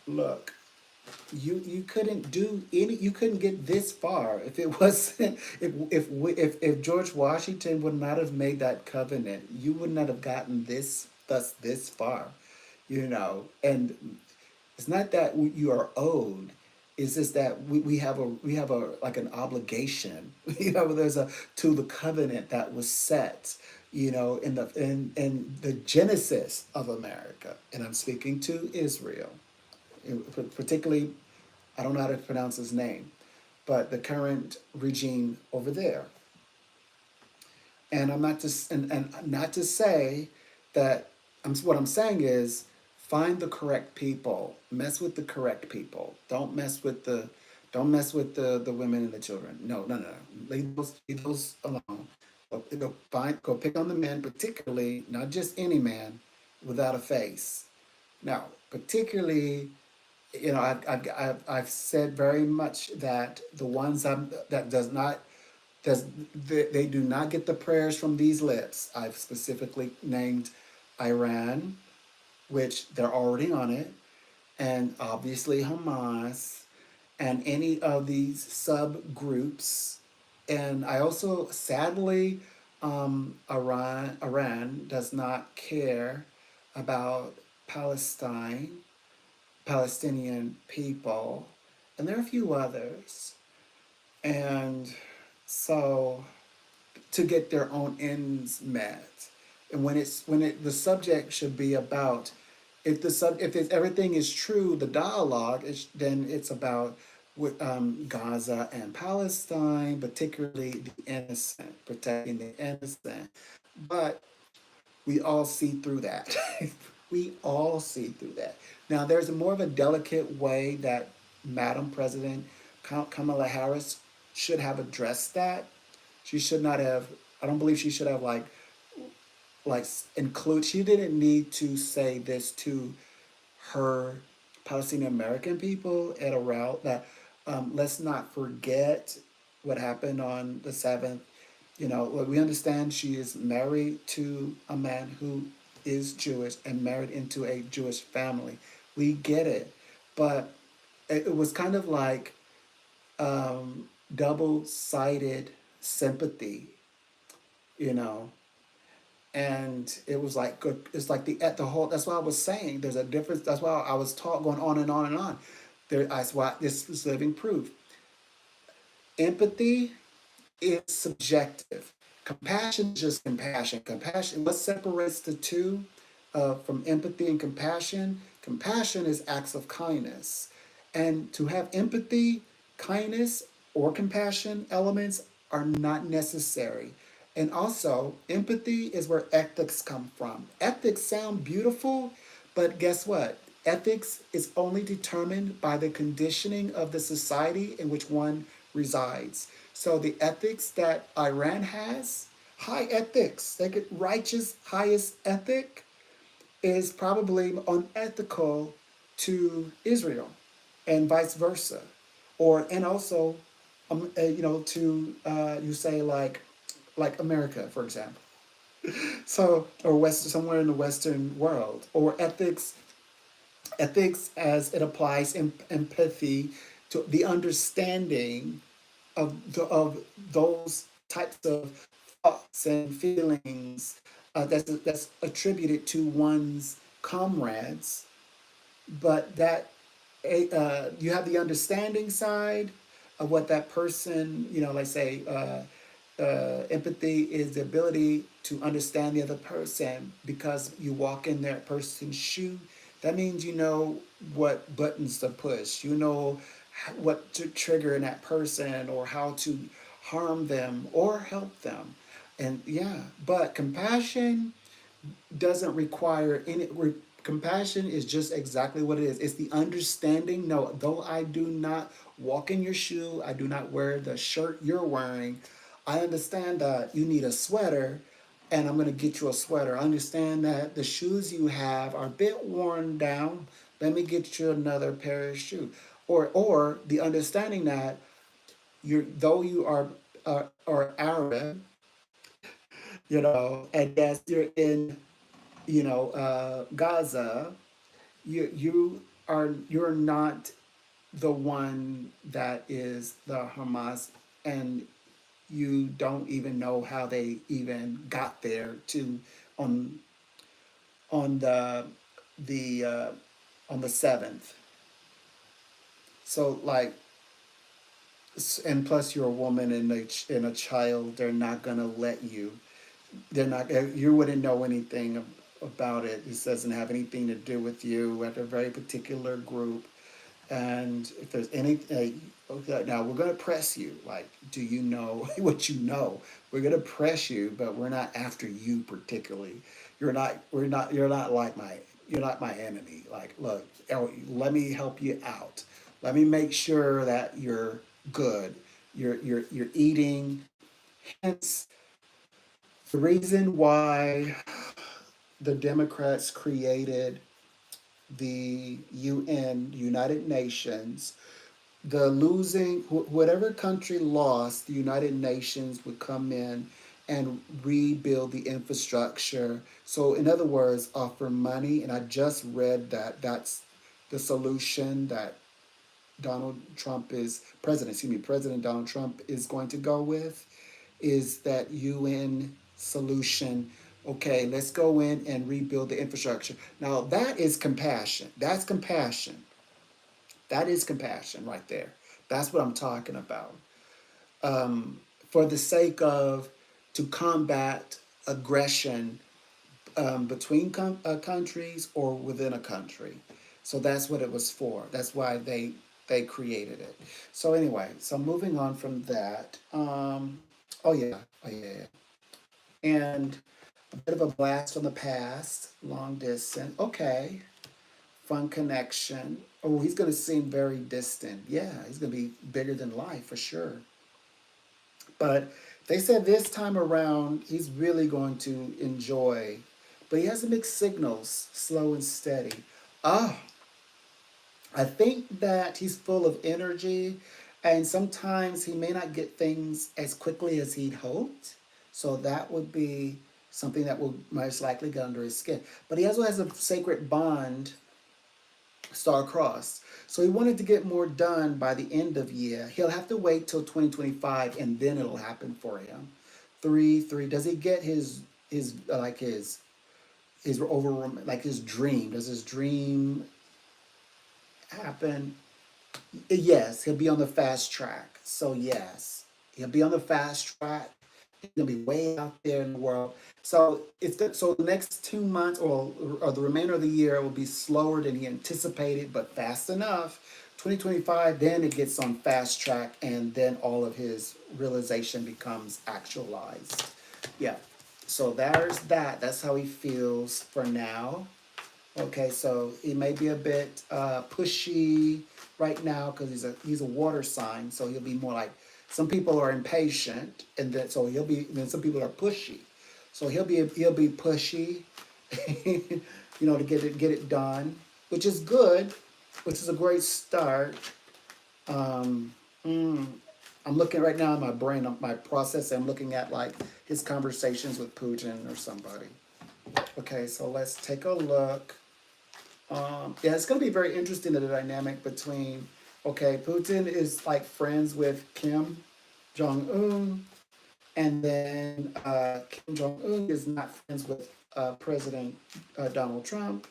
look, you couldn't do you couldn't get this far if it wasn't, if George Washington would not have made that covenant, you would not have gotten this far, and it's not that you are owed. It's just that we have a like an obligation. There's a to the covenant that was set, in the genesis of America, and I'm speaking to Israel, particularly. I don't know how to pronounce his name, but the current regime over there. And I'm not just and not to say that what I'm saying is, find the correct people, mess with the correct people. Don't mess with the women and the children. No, no, no. Leave those alone. Go pick on the men, particularly not just any man without a face. Now, particularly, I've said very much that the ones that does not does they do not get the prayers from these lips. I've specifically named Iran, which they're already on it, and obviously Hamas, and any of these subgroups. And I also, sadly, Iran does not care about Palestinian people, and there are a few others. And so, to get their own ends met. And the subject should be about, if everything is true, the dialogue is, then it's about Gaza and Palestine, particularly the innocent, protecting the innocent. But we all see through that. We all see through that. Now, there's more of a delicate way that Madam President Kamala Harris should have addressed that. She should not have. I don't believe she should have include. She didn't need to say this to her Palestinian American people at a route that. Let's not forget what happened on the 7th. We understand she is married to a man who is Jewish and married into a Jewish family. We get it. But it was kind of like double-sided sympathy, you know. And it was like it's like the at the whole. That's why I was saying there's a difference. That's why I was taught going on and on and on. That's why this is living proof. Empathy is subjective. Compassion is just compassion. Compassion. What separates the two from empathy and compassion? Compassion is acts of kindness, and to have empathy, kindness, or compassion elements are not necessary. And also, empathy is where ethics come from. Ethics sound beautiful, but guess what? Ethics is only determined by the conditioning of the society in which one resides. So the ethics that Iran has, high ethics, like righteous highest ethic, is probably unethical to Israel, and vice versa, or and also, to you say like America, for example. So or West somewhere in the Western world, or ethics as it applies in empathy to the understanding of those types of thoughts and feelings that's attributed to one's comrades, but that you have the understanding side of what that person, like say, empathy is the ability to understand the other person because you walk in that person's shoe. That means you know what buttons to push. You know what to trigger in that person or how to harm them or help them. And yeah, but compassion doesn't require any. Compassion is just exactly what it is. It's the understanding. No, though I do not walk in your shoe, I do not wear the shirt you're wearing. I understand that you need a sweater, and I'm going to get you a sweater. I understand that the shoes you have are a bit worn down. Let me get you another pair of shoes. Or the understanding that though you are Arab, and yes, you're in, Gaza, you're not the one that is the Hamas, and you don't even know how they even got there to on on the on the seventh. So like, and plus you're a woman and a child. They're not gonna let you. They're not. You wouldn't know anything about it. This doesn't have anything to do with you. We're at a very particular group, and if there's any, okay, now we're gonna press you. Like, do you know what you know? We're gonna press you, but we're not after you particularly. You're not. We're not. You're not like my. You're not my enemy. Like, look, let me help you out. Let me make sure that you're good. You're eating. Hence, the reason why the Democrats created the UN, United Nations, the losing, whatever country lost, the United Nations would come in and rebuild the infrastructure. So, in other words, offer money. And I just read that that's the solution that President Donald Trump is going to go with, is that UN solution. Okay, let's go in and rebuild the infrastructure. Now that is compassion. That's compassion. That is compassion right there. That's what I'm talking about. For the sake of to combat aggression between countries or within a country. So that's what it was for. That's why they created it. So anyway, so moving on from that. Oh yeah. And a bit of a blast from the past, long distance. Okay, fun connection. Oh, he's going to seem very distant. Yeah, he's going to be bigger than life for sure. But they said this time around he's really going to enjoy. But he has mixed signals, slow and steady. Ah, I think that he's full of energy, and sometimes he may not get things as quickly as he'd hoped. So that would be something that will most likely get under his skin. But he also has a sacred bond star-crossed. So he wanted to get more done by the end of year. He'll have to wait till 2025 and then it'll happen for him. Three. Does he get his his over like his dream. Does his dream happen? Yes, he'll be on the fast track. So yes, he'll be on the fast track. He's gonna be way out there in the world. So so the next 2 months or the remainder of the year will be slower than he anticipated, but fast enough. 2025, then it gets on fast track, and then all of his realization becomes actualized. Yeah. So there's that. That's how he feels for now. Okay, so he may be a bit pushy right now because he's a water sign, so he'll be more like some people are impatient, and then so he'll be. Then some people are pushy, so he'll be pushy, to get it done, which is good, which is a great start. Um, mm, I'm looking right now in my brain, my process. I'm looking at like his conversations with Putin or somebody. Okay, so let's take a look. Yeah, it's going to be very interesting, the dynamic between, okay, Putin is like friends with Kim Jong Un, and then Kim Jong Un is not friends with President Donald Trump,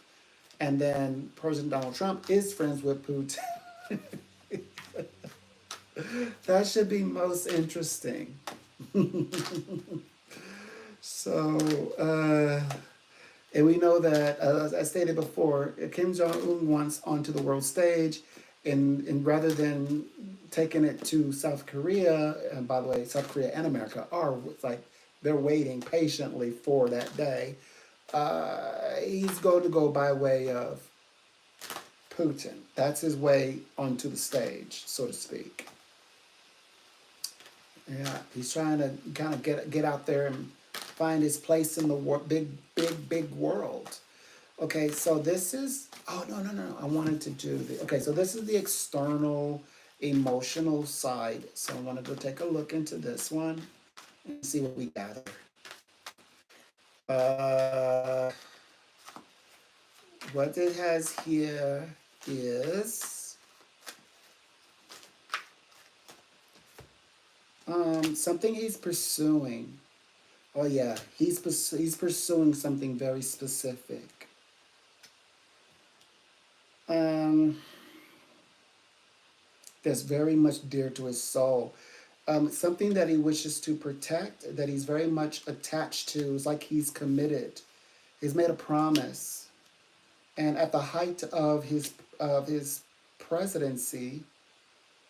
and then President Donald Trump is friends with Putin. That should be most interesting. So, and we know that, as I stated before, Kim Jong Un wants onto the world stage, and rather than taking it to South Korea, and by the way, South Korea and America are like they're waiting patiently for that day. He's going to go by way of Putin. That's his way onto the stage, so to speak. Yeah, he's trying to kind of get out there and find his place in the big world. Okay, so this is, oh, no, I wanted to do the, okay, so this is the external emotional side. So I want to go take a look into this one and see what we gather. Uh, what it has here is something he's pursuing. Oh yeah, he's pursuing something very specific. That's very much dear to his soul. Something that he wishes to protect, that he's very much attached to. It's like he's committed. He's made a promise, and at the height of his presidency,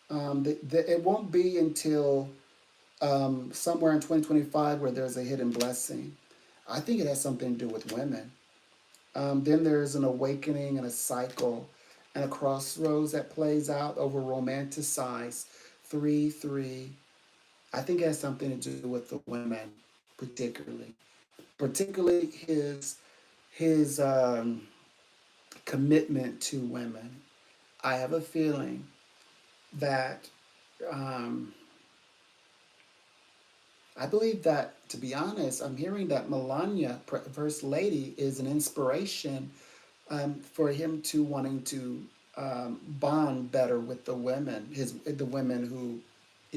it won't be until somewhere in 2025 where there's a hidden blessing. I think it has something to do with women. Then there's an awakening and a cycle and a crossroads that plays out over romanticized 3-3. I think it has something to do with the women, particularly his commitment to women. I have a feeling that um, I believe that, to be honest, I'm hearing that Melania, First Lady, is an inspiration for him to wanting to bond better with the women who,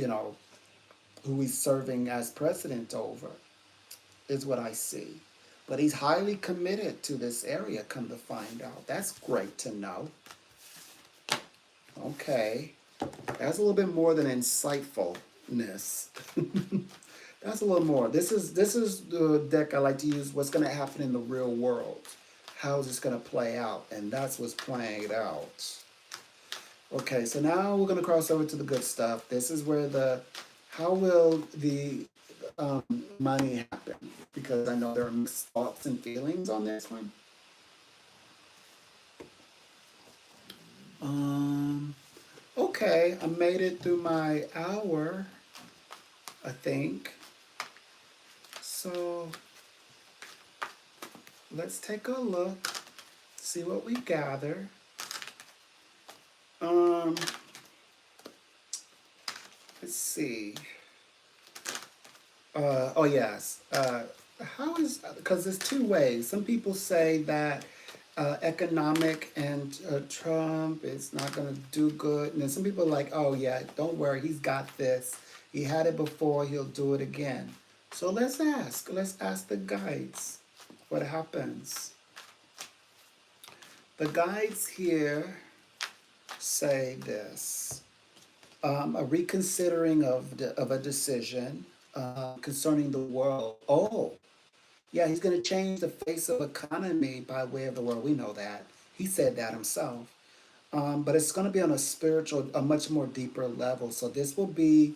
you know, who he's serving as president over, is what I see. But he's highly committed to this area, come to find out. That's great to know. Okay. That's a little bit more than insightfulness. That's a little more. This is the deck I like to use. What's going to happen in the real world? How is this going to play out? And that's what's playing it out. Okay, so now we're going to cross over to the good stuff. This is where how will the money happen? Because I know there are mixed thoughts and feelings on this one. Okay, I made it through my hour, I think. So let's take a look, see what we gather. Let's see. Oh yes. Because there's two ways. Some people say that economic and Trump is not going to do good. And then some people are like, oh yeah, don't worry, he's got this. He had it before, he'll do it again. So let's ask the guides what happens. The guides here say this. A reconsidering of a decision concerning the world. Oh, yeah, he's going to change the face of economy by way of the world. We know that. He said that himself. But it's going to be on a spiritual, a much more deeper level. So this will be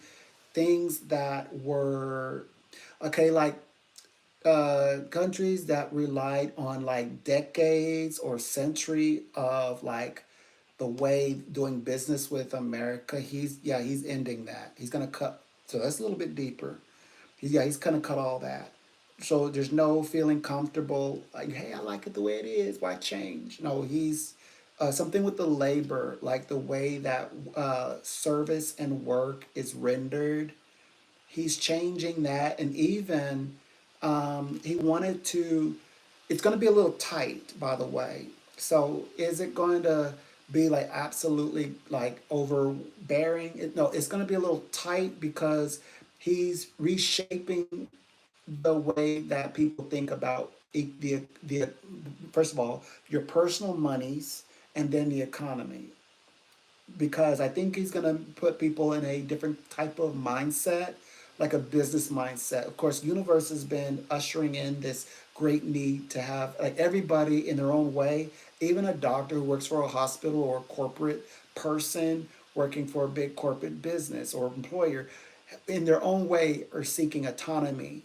things that were, okay, like countries that relied on like decades or century of like the way doing business with America. He's ending that. He's gonna cut. So that's a little bit deeper. He's gonna cut all that. So there's no feeling comfortable like, hey, I like it the way it is. Why change? No, he's something with the labor, like the way that service and work is rendered. He's changing that, and even he wanted to. It's going to be a little tight, by the way. So is it going to be like absolutely like overbearing? No, it's going to be a little tight because he's reshaping the way that people think about the first of all your personal monies and then the economy, because I think he's going to put people in a different type of mindset, like a business mindset. Of course, universe has been ushering in this great need to have like everybody in their own way, even a doctor who works for a hospital or a corporate person working for a big corporate business or employer, in their own way are seeking autonomy.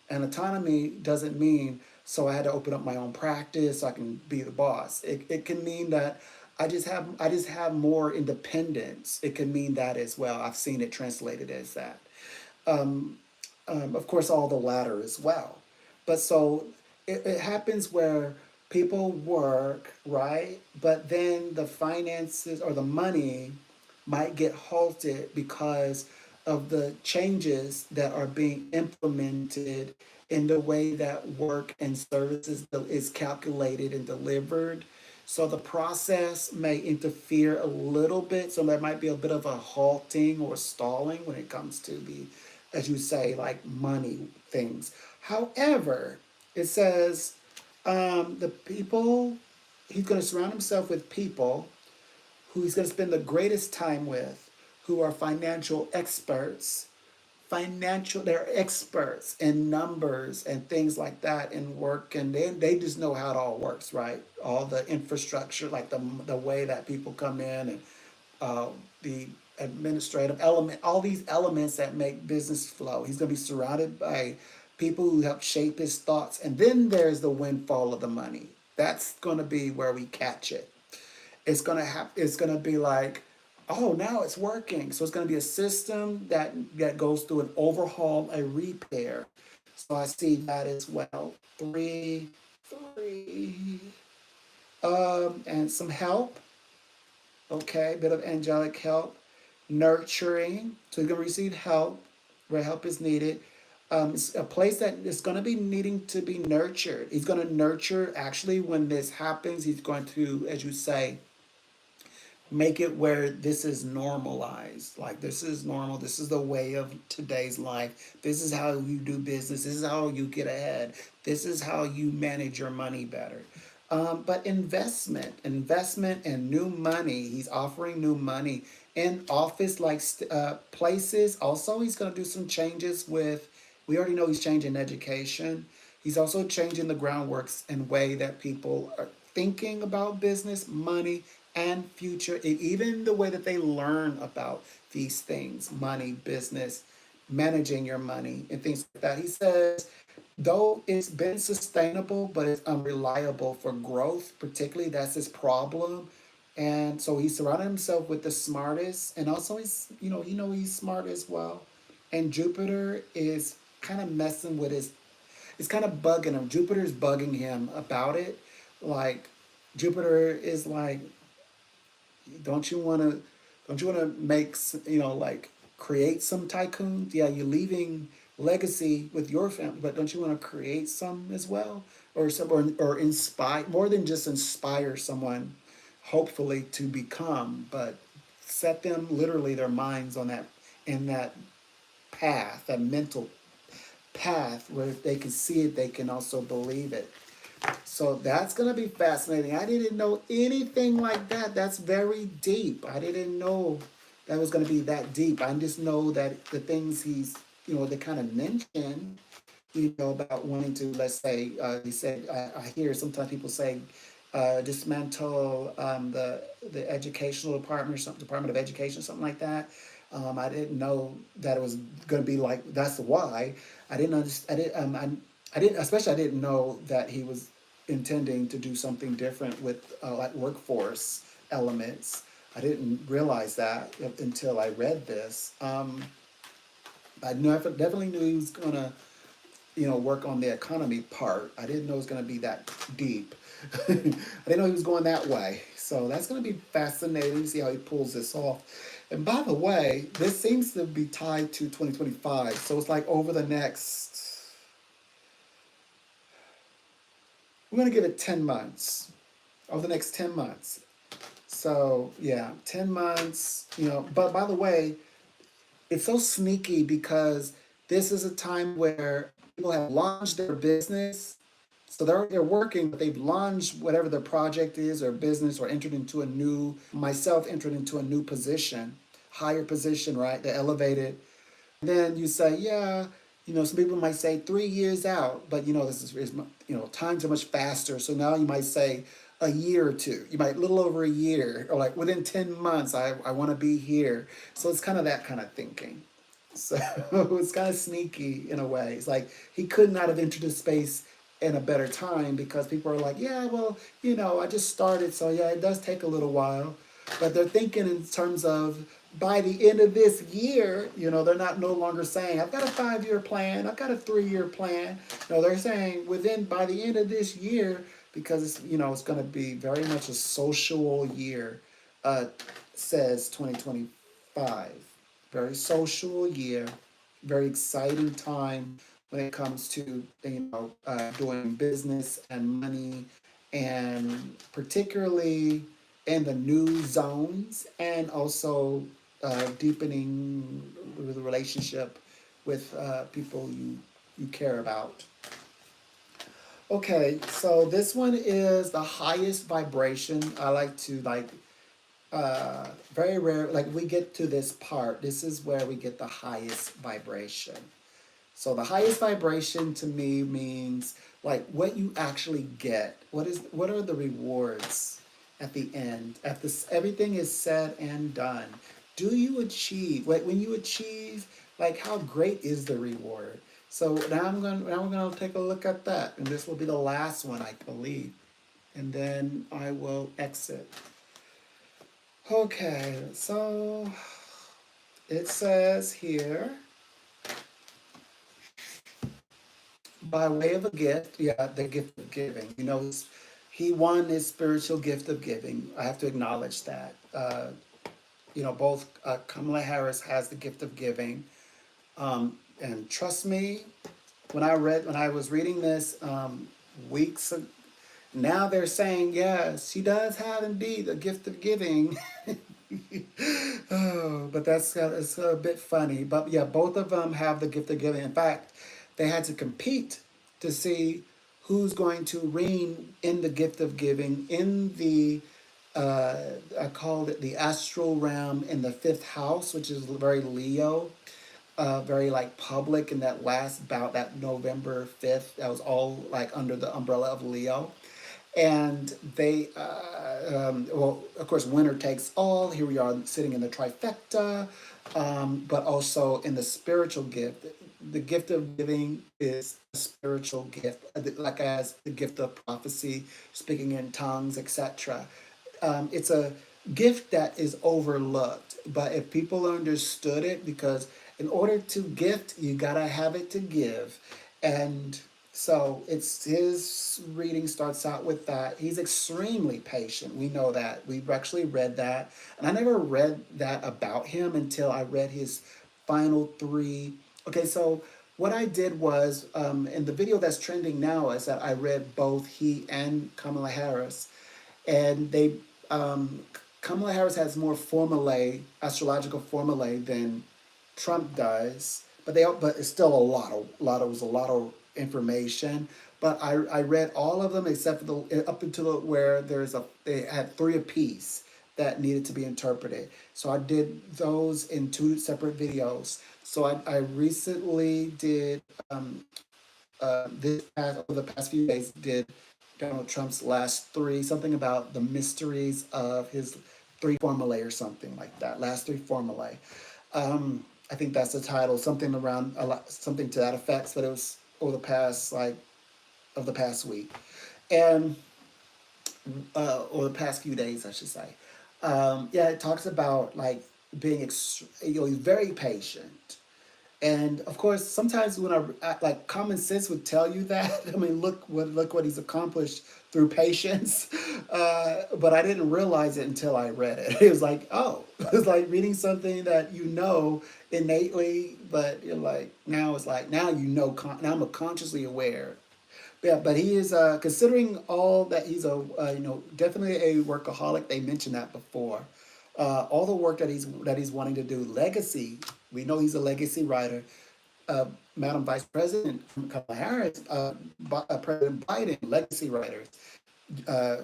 And autonomy doesn't mean, so I had to open up my own practice so I can be the boss. It can mean that I just have more independence. It can mean that as well. I've seen it translated as that. Of course, all the latter as well. But so it happens where people work, right? But then the finances or the money might get halted because of the changes that are being implemented in the way that work and services is calculated and delivered. So the process may interfere a little bit. So there might be a bit of a halting or stalling when it comes to the, as you say, like money things. However, it says the people, he's going to surround himself with people who he's going to spend the greatest time with, who are financial experts. They're experts in numbers and things like that in work, and they just know how it all works, right? All the infrastructure, like the way that people come in and uh, the administrative element, all these elements that make business flow. He's going to be surrounded by people who help shape his thoughts. And then there's the windfall of the money. That's going to be where we catch it. It's going to be like, oh, now it's working. So it's going to be a system that goes through an overhaul, a repair. So I see that as well. Three, and some help. Okay, bit of angelic help, nurturing. So you're gonna receive help where help is needed. It's a place that is going to be needing to be nurtured. He's going to nurture. Actually, when this happens, he's going to, as you say, make it where this is normalized. Like this is normal. This is the way of today's life. This is how you do business. This is how you get ahead. This is how you manage your money better. But investment and new money. He's offering new money in office like places. Also, he's going to do some changes with. We already know he's changing education. He's also changing the groundworks and way that people are thinking about business, money, and future, and even the way that they learn about these things, money, business, managing your money, and things like that. He says, though it's been sustainable, but it's unreliable for growth, particularly that's his problem. And so he surrounded himself with the smartest, and also he's smart as well. And Jupiter is kind of messing with his, it's kind of bugging him. Jupiter's bugging him about it. Like Jupiter is like, don't you want to don't you want to make like create some tycoons? Yeah, you're leaving legacy with your family, but don't you want to create some as well, or inspire more than just inspire someone, hopefully to become, but set them literally their minds on that in that path, that mental path where if they can see it, they can also believe it. So that's going to be fascinating. I didn't know anything like that. That's very deep. I didn't know that was going to be that deep. I just know that the things he's, they kind of mentioned, about wanting to, let's say, he said, I hear sometimes people say, dismantle the educational department or something, Department of Education, something like that. I didn't know that it was going to be like, that's why. I didn't understand. I didn't, especially I didn't know that he was intending to do something different with like workforce elements. I didn't realize that until I read this. I definitely knew he was gonna, work on the economy part. I didn't know it was gonna be that deep. I didn't know he was going that way. So that's gonna be fascinating to see how he pulls this off. And by the way, this seems to be tied to 2025. So it's like over the next, we're gonna give it 10 months. Over the next 10 months. So yeah, 10 months, but by the way, it's so sneaky because this is a time where people have launched their business. So they're working, but they've launched whatever their project is or business, or myself entered into a new position, higher position, right? They're elevated. Then you say, yeah, some people might say 3 years out, but this is times are much faster. So now you might say a year or two. You might a little over a year, or like within 10 months, I want to be here. So it's kind of that kind of thinking. So it's kind of sneaky in a way. It's like he could not have entered the space in a better time, because people are like, yeah, well, I just started, so yeah, it does take a little while. But they're thinking in terms of by the end of this year, they're not no longer saying, I've got a 5-year plan, I've got a 3-year plan. No, they're saying by the end of this year, because it's going to be very much a social year, says 2025. Very social year, very exciting time when it comes to doing business and money, and particularly in the new zones, and also deepening the relationship with people you care about. Okay, so this one is the highest vibration. I like to very rare, like we get to this part, this is where we get the highest vibration. So the highest vibration to me means like what you actually get. What are the rewards at the end? After everything is said and done, do you achieve? When you achieve, like how great is the reward? So now we're gonna take a look at that, and this will be the last one, I believe, and then I will exit. Okay, so it says here, by way of a gift, yeah, the gift of giving. He won his spiritual gift of giving. I have to acknowledge that. Both Kamala Harris has the gift of giving, and trust me, when I was reading this weeks ago, now they're saying yes, she does have indeed a gift of giving. Oh, but it's a bit funny. But yeah, both of them have the gift of giving. In fact, they had to compete to see who's going to reign in the gift of giving in the I called it the astral realm in the fifth house, which is very Leo, very like public in that last bout, that November 5th. That was all like under the umbrella of Leo. And they, well, of course, winner takes all. Here we are sitting in the trifecta, but also in the spiritual gift. The gift of giving is a spiritual gift, like as the gift of prophecy, speaking in tongues, etc. It's a gift that is overlooked, but if people understood it, because in order to gift, you gotta have it to give, and so it's his reading starts out with that. He's extremely patient. We know that. We've actually read that. And I never read that about him until I read his final three. Okay, so what I did was, in the video that's trending now, is that I read both he and Kamala Harris. And Kamala Harris has more formulae, astrological formulae, than Trump does. but it's still it was a lot of information. But I read all of them except for up until where they had three apiece that needed to be interpreted. So I did those in two separate videos. So I recently did over the past few days did Donald Trump's last three, something about the mysteries of his three formulae or something like that. Last three formulae. I think that's the title, something around something to that effect. But it was over the past of the past week, and or the past few days, I should say. Yeah, it talks about like being he's very patient. And of course, sometimes when like common sense would tell you that. I mean, look what he's accomplished through patience. But I didn't realize it until I read it. It was like, oh, it was like reading something that you know innately, but you're like now it's like now you know now I'm consciously aware. Yeah, but he is considering all that he's definitely a workaholic. They mentioned that before. All the work that he's wanting to do, legacy. We know he's a legacy writer. Madam Vice President Kamala Harris, President Biden, legacy writers. I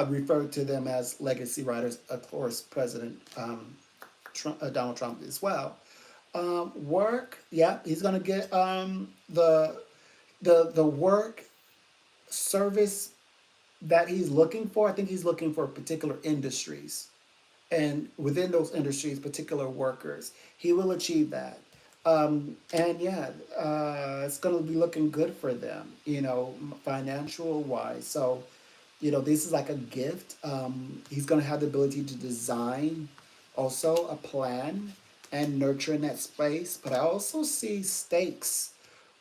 refer to them as legacy writers. Of course, President Donald Trump as well. Work, yeah, he's gonna get the work service that he's looking for. I think he's looking for particular industries, and within those industries, particular workers. He will achieve that. And yeah, it's going to be looking good for them, financial wise. So, this is like a gift. He's going to have the ability to design also a plan and nurture in that space. But I also see stakes,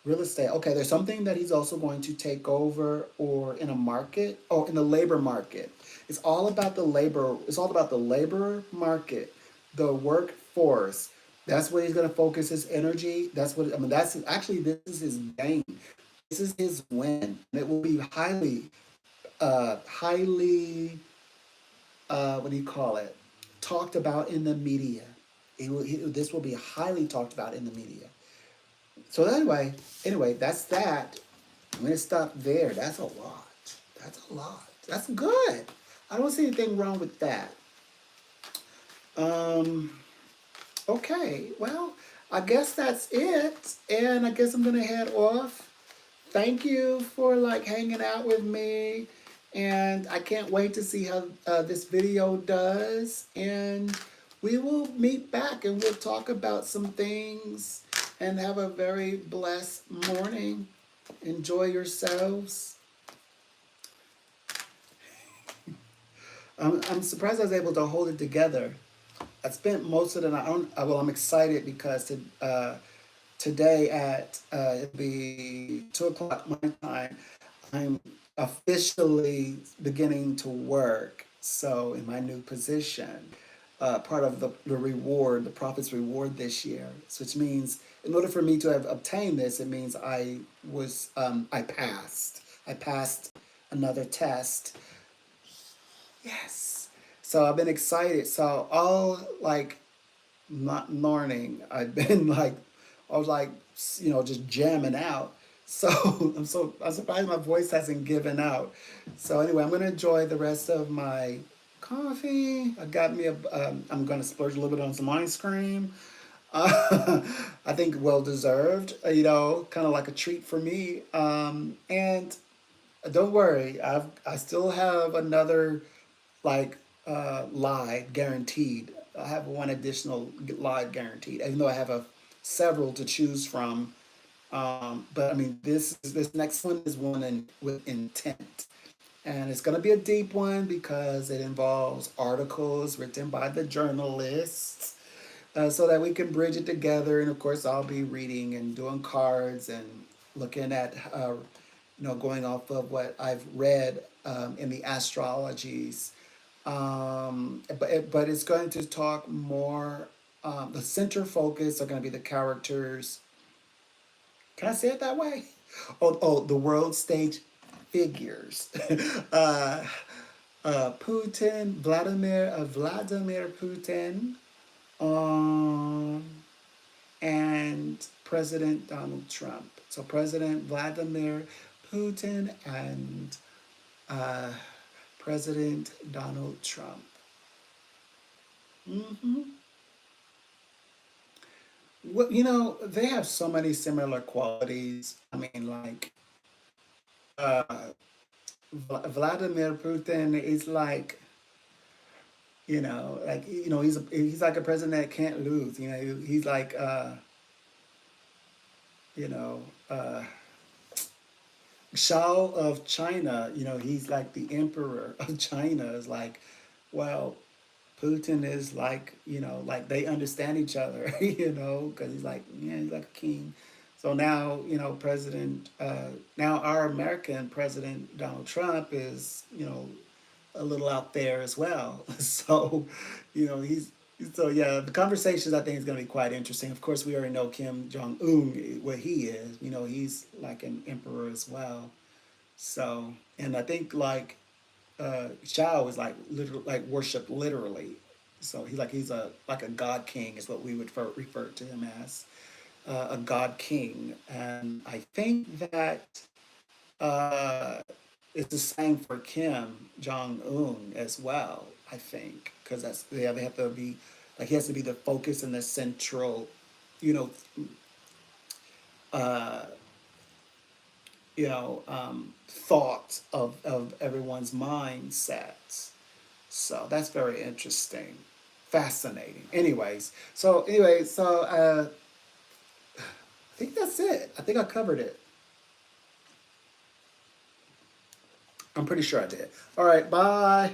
real estate. Okay, there's something that he's also going to take over or in a market or in the labor market. It's all about the labor. It's all about the labor market, the workforce. That's where he's going to focus his energy. That's what I mean. This is his gain. This is his win. And it will be highly, what do you call it? Talked about in the media. This will be highly talked about in the media. So anyway, that's that. I'm gonna stop there. That's a lot. That's a lot. That's good. I don't see anything wrong with that. Um, okay, well, I guess that's it. And I guess I'm gonna head off. Thank you for like hanging out with me. And I can't wait to see how this video does. And we will meet back and we'll talk about some things and have a very blessed morning. Enjoy yourselves. I'm surprised I was able to hold it together. I spent most of the night. Well, I'm excited because today at it'll be 2 o'clock my time. I'm officially beginning to work. So in my new position, part of the reward, the prophet's reward this year, so which means in order for me to have obtained this, it means I passed. I passed another test. Yes. So I've been excited. So all like not morning, I've been like, I was like, just jamming out. So I'm surprised my voice hasn't given out. So anyway, I'm gonna enjoy the rest of my coffee. I got me I'm gonna splurge a little bit on some ice cream. I think well deserved. Kind of like a treat for me. And don't worry, I still have another like lie guaranteed. I have one additional lie guaranteed, even though I have several to choose from. But I mean, this next one is one with intent, and it's going to be a deep one because it involves articles written by the journalists, so that we can bridge it together. And of course, I'll be reading and doing cards and looking at, going off of what I've read in the astrologies. But it's going to talk more. The center focus are going to be the characters. Can I say it that way? Oh, the world stage figures. uh, Putin, Vladimir Putin. Um, and President Donald Trump. So President Vladimir Putin and uh, President Donald Trump. Hmm. Well, they have so many similar qualities. I mean, like uh, Vladimir Putin is like, he's like a president that can't lose. He's like, you know, uh, Shao of China. He's like the emperor of China. Is like, well, Putin is like, like they understand each other, because he's like, yeah, he's like a king. So now, now our American president, Donald Trump, is, a little out there as well. So, yeah, the conversations I think is going to be quite interesting. Of course, we already know Kim Jong Un, what he is. He's like an emperor as well. So, and I think like Shao is like literal, like worshipped literally. So he's a like a god king is what we would refer to him as, a god king, and I think that uh, it's the same for Kim Jong Un as well. I think because that's, yeah, they have to be like, he has to be the focus and the central, you know, uh, thought of everyone's mindsets. So that's very interesting, fascinating. I think that's it. I think I covered it. I'm pretty sure I did. All right, bye.